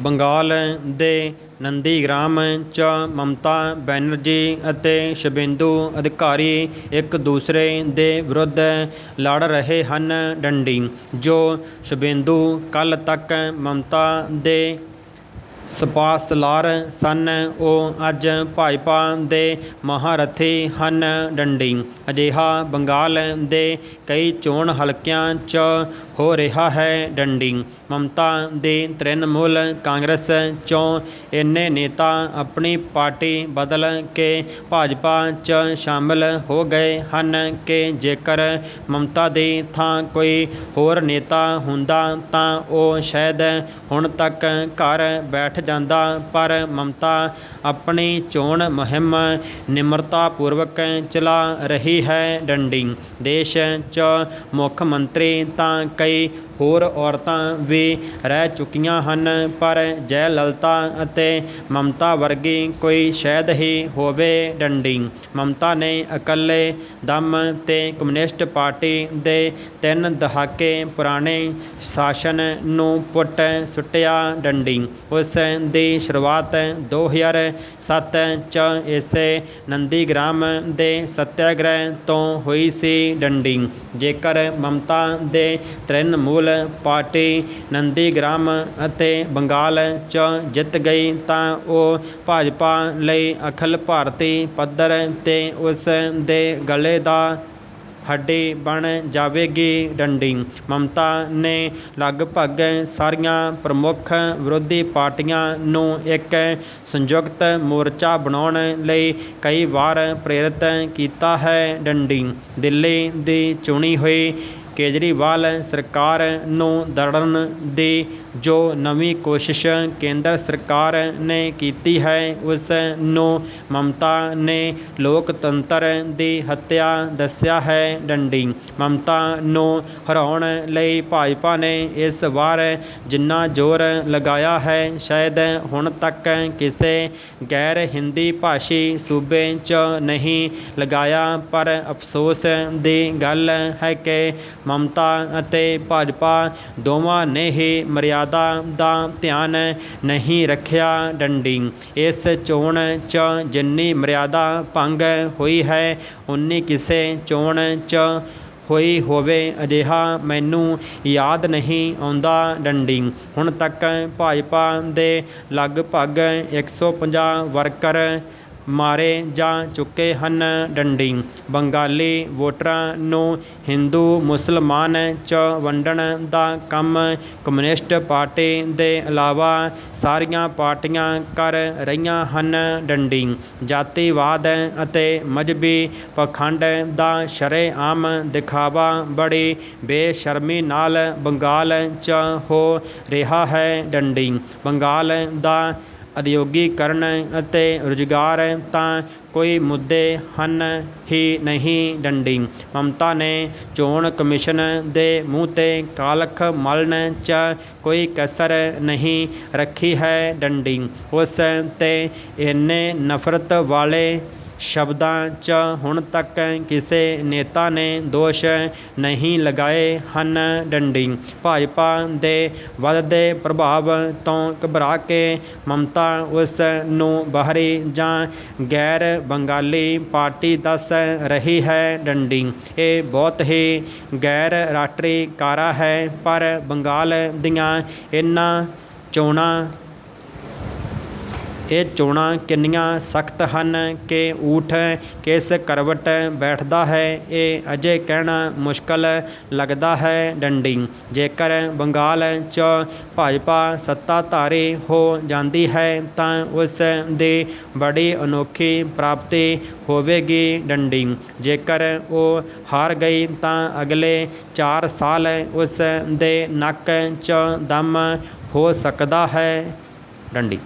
ਬੰਗਾਲ ਦੇ ਨੰਦੀਗ੍ਰਾਮ 'ਚ ਮਮਤਾ ਬੈਨਰਜੀ ਅਤੇ ਸ਼ੁਭੇਂਦੂ ਅਧਿਕਾਰੀ ਇੱਕ ਦੂਸਰੇ ਦੇ ਵਿਰੁੱਧ ਲੜ ਰਹੇ ਹਨ। ਡੰਡੀ। ਜੋ ਸ਼ੁਭੇਂਦੂ ਕੱਲ੍ਹ ਤੱਕ ਮਮਤਾ ਦੇ ਸਪਾਸਲਾਰ ਸਨ, ਉਹ ਅੱਜ ਭਾਜਪਾ ਦੇ ਮਹਾਰਥੀ ਹਨ। ਡੰਡੀ। ਅਜਿਹਾ ਬੰਗਾਲ ਦੇ ਕਈ ਚੋਣ ਹਲਕਿਆਂ 'ਚ ਹੋ ਰਿਹਾ ਹੈ। ਡੰਡੀ। ਮਮਤਾ ਦੀ ਤ੍ਰਿਣਮੂਲ ਕਾਂਗਰਸ 'ਚੋਂ ਇੰਨੇ ਨੇਤਾ ਆਪਣੀ ਪਾਰਟੀ ਬਦਲ ਕੇ ਭਾਜਪਾ 'ਚ ਸ਼ਾਮਲ ਹੋ ਗਏ ਹਨ ਕਿ ਜੇਕਰ ਮਮਤਾ ਦੀ ਥਾਂ ਕੋਈ ਹੋਰ ਨੇਤਾ ਹੁੰਦਾ ਤਾਂ ਉਹ ਸ਼ਾਇਦ ਹੁਣ ਤੱਕ ਘਰ ਬੈਠ ਜਾਂਦਾ, ਪਰ ਮਮਤਾ ਆਪਣੀ ਚੋਣ ਮੁਹਿੰਮ ਨਿਮਰਤਾਪੂਰਵਕ ਚਲਾ ਰਹੀ ਹੈ। ਡੰਡੀ। ਦੇਸ਼ 'ਚ ਮੁੱਖ ਮੰਤਰੀ ਤਾਂ ਕਈ ਹੋਰ ਔਰਤਾਂ ਵੀ ਰਹਿ ਚੁੱਕੀਆਂ ਹਨ, ਪਰ ਜੈ ਲਲਿਤਾ ਅਤੇ ਮਮਤਾ ਵਰਗੀ ਕੋਈ ਸ਼ਾਇਦ ਹੀ ਹੋਵੇ। ਡੰਡੀ। ਮਮਤਾ ਨੇ ਇਕੱਲੇ ਦਮ 'ਤੇ ਕਮਿਊਨਿਸਟ ਪਾਰਟੀ ਦੇ 3 ਦਹਾਕੇ ਪੁਰਾਣੇ ਸ਼ਾਸਨ ਨੂੰ ਪੁੱਟ ਸੁੱਟਿਆ। ਡੰਡੀ। ਉਸ ਦੀ ਸ਼ੁਰੂਆਤ 2007 'ਚ ਇਸੇ ਨੰਦੀਗ੍ਰਾਮ ਦੇ ਸੱਤਿਆਗ੍ਰਹਿ ਤੋਂ ਹੋਈ ਸੀ। ਡੰਡੀ। ਜੇਕਰ ਮਮਤਾ ਦੇ ਤ੍ਰਿਣਮੂਲ ਪਾਰਟੀ ਨੰਦੀਗ੍ਰਾਮ ਅਤੇ ਬੰਗਾਲ 'ਚ ਜਿੱਤ ਗਈ ਤਾਂ ਉਹ ਭਾਜਪਾ ਲਈ ਅਖਿਲ ਭਾਰਤੀ ਪੱਧਰ 'ਤੇ ਉਸ ਦੇ ਗਲੇ ਦਾ ਹੱਡੀ ਬਣ ਜਾਵੇਗੀ। ਡੰਡੀ। ਮਮਤਾ ਨੇ ਲਗਭਗ ਸਾਰੀਆਂ ਪ੍ਰਮੁੱਖ ਵਿਰੋਧੀ ਪਾਰਟੀਆਂ ਨੂੰ ਇੱਕ ਸੰਯੁਕਤ ਮੋਰਚਾ ਬਣਾਉਣ ਲਈ ਕਈ ਵਾਰ ਪ੍ਰੇਰਿਤ ਕੀਤਾ ਹੈ। ਡੰਡੀ। ਦਿੱਲੀ ਦੀ ਚੁਣੀ ਹੋਈ ਕੇਜਰੀਵਾਲ ਸਰਕਾਰ ਨੂੰ ਦੜਨ ਦੀ ਜੋ ਨਵੀਂ ਕੋਸ਼ਿਸ਼ ਕੇਂਦਰ ਸਰਕਾਰ ਨੇ ਕੀਤੀ ਹੈ, ਉਸ ਨੂੰ ਮਮਤਾ ਨੇ ਲੋਕਤੰਤਰ ਦੀ ਹੱਤਿਆ ਦੱਸਿਆ ਹੈ। ਡੰਡੀ। ਮਮਤਾ ਨੂੰ ਹਰਾਉਣ ਲਈ ਭਾਜਪਾ ਨੇ ਇਸ ਵਾਰ ਜਿੰਨਾ ਜ਼ੋਰ ਲਗਾਇਆ ਹੈ, ਸ਼ਾਇਦ ਹੁਣ ਤੱਕ ਕਿਸੇ ਗੈਰ ਹਿੰਦੀ ਭਾਸ਼ੀ ਸੂਬੇ 'ਚ ਨਹੀਂ ਲਗਾਇਆ, ਪਰ ਅਫਸੋਸ ਦੀ ਗੱਲ ਹੈ ਕਿ ਮਮਤਾ ਅਤੇ ਭਾਜਪਾ ਦੋਵਾਂ ਨੇ ਹੀ ਮਰਿਆਦਾ ਦਾ ਧਿਆਨ ਨਹੀਂ ਰੱਖਿਆ। ਡੰਡੀ। ਇਸ ਚੋਣ 'ਚ ਜਿੰਨੀ ਮਰਿਆਦਾ ਭੰਗ ਹੋਈ ਹੈ, ਉਨੀ ਕਿਸੇ ਚੋਣ 'ਚ ਹੋਈ ਹੋਵੇ ਅਜਿਹਾ ਮੈਨੂੰ ਯਾਦ ਨਹੀਂ ਆਉਂਦਾ। ਡੰਡੀ। ਹੁਣ ਤੱਕ ਭਾਜਪਾ ਦੇ ਲਗਭਗ 150 ਵਰਕਰ ਮਾਰੇ ਜਾ ਚੁੱਕੇ ਹਨ। ਡੰਡੀ। ਬੰਗਾਲੀ ਵੋਟਰਾਂ ਨੂੰ ਹਿੰਦੂ ਮੁਸਲਮਾਨ 'ਚ ਵੰਡਣ ਦਾ ਕੰਮ ਕਮਿਊਨਿਸਟ ਪਾਰਟੀ ਦੇ ਇਲਾਵਾ ਸਾਰੀਆਂ ਪਾਰਟੀਆਂ ਕਰ ਰਹੀਆਂ ਹਨ। ਡੰਡੀ। ਜਾਤੀਵਾਦ ਅਤੇ ਮਜ਼ਹਬੀ ਪਖੰਡ ਦਾ ਸ਼ਰੇਆਮ ਦਿਖਾਵਾ ਬੜੀ ਬੇਸ਼ਰਮੀ ਨਾਲ ਬੰਗਾਲ 'ਚ ਹੋ ਰਿਹਾ ਹੈ। ਡੰਡੀ। ਬੰਗਾਲ ਦਾ ਉਦਯੋਗੀਕਰਨ ਅਤੇ ਰੁਜ਼ਗਾਰ ਤਾਂ ਕੋਈ ਮੁੱਦੇ ਹਨ ਹੀ ਨਹੀਂ। ਡੰਡੀ। ਮਮਤਾ ਨੇ ਚੋਣ ਕਮਿਸ਼ਨ ਦੇ ਮੂੰਹ 'ਤੇ ਕਾਲਖ ਮਲਣ 'ਚ ਕੋਈ ਕਸਰ ਨਹੀਂ ਰੱਖੀ ਹੈ। ਡੰਡੀ। ਉਸ 'ਤੇ ਇੰਨੇ ਨਫ਼ਰਤ ਵਾਲੇ ਸ਼ਬਦਾਂ 'ਚ ਹੁਣ ਤੱਕ ਕਿਸੇ ਨੇਤਾ ਨੇ ਦੋਸ਼ ਨਹੀਂ ਲਗਾਏ ਹਨ। ਡੰਡੀ। ਭਾਜਪਾ ਦੇ ਵੱਧਦੇ ਪ੍ਰਭਾਵ ਤੋਂ ਘਬਰਾ ਕੇ ਮਮਤਾ ਉਸ ਨੂੰ ਬਾਹਰੀ ਜਾਂ ਗੈਰ ਬੰਗਾਲੀ ਪਾਰਟੀ ਦੱਸ ਰਹੀ ਹੈ। ਡੰਡੀ। ਇਹ ਬਹੁਤ ਹੀ ਗੈਰ ਰਾਸ਼ਟਰੀ ਕਾਰਾ ਹੈ, ਪਰ ਬੰਗਾਲ ਦੀਆਂ ਇਹ ਚੋਣਾਂ ਕਿੰਨੀਆਂ ਸਖਤ ਹਨ ਕਿ ਊਠ ਕਿਸ ਕਰਵਟ ਬੈਠਦਾ ਹੈ, ਇਹ ਅਜੇ ਕਹਿਣਾ ਮੁਸ਼ਕਲ ਲੱਗਦਾ ਹੈ। ਡੰਡੀ। ਜੇਕਰ ਬੰਗਾਲ 'ਚ ਭਾਜਪਾ ਸੱਤਾਧਾਰੀ ਹੋ ਜਾਂਦੀ ਹੈ ਤਾਂ ਉਸ ਦੀ ਬੜੀ ਅਨੋਖੀ ਪ੍ਰਾਪਤੀ ਹੋਵੇਗੀ। ਡੰਡੀ। ਜੇਕਰ ਉਹ ਹਾਰ ਗਈ ਤਾਂ ਅਗਲੇ 4 ਸਾਲ ਉਸ ਦੇ ਨੱਕ 'ਚ ਦਮ ਹੋ ਸਕਦਾ ਹੈ। ਡੰਡੀ।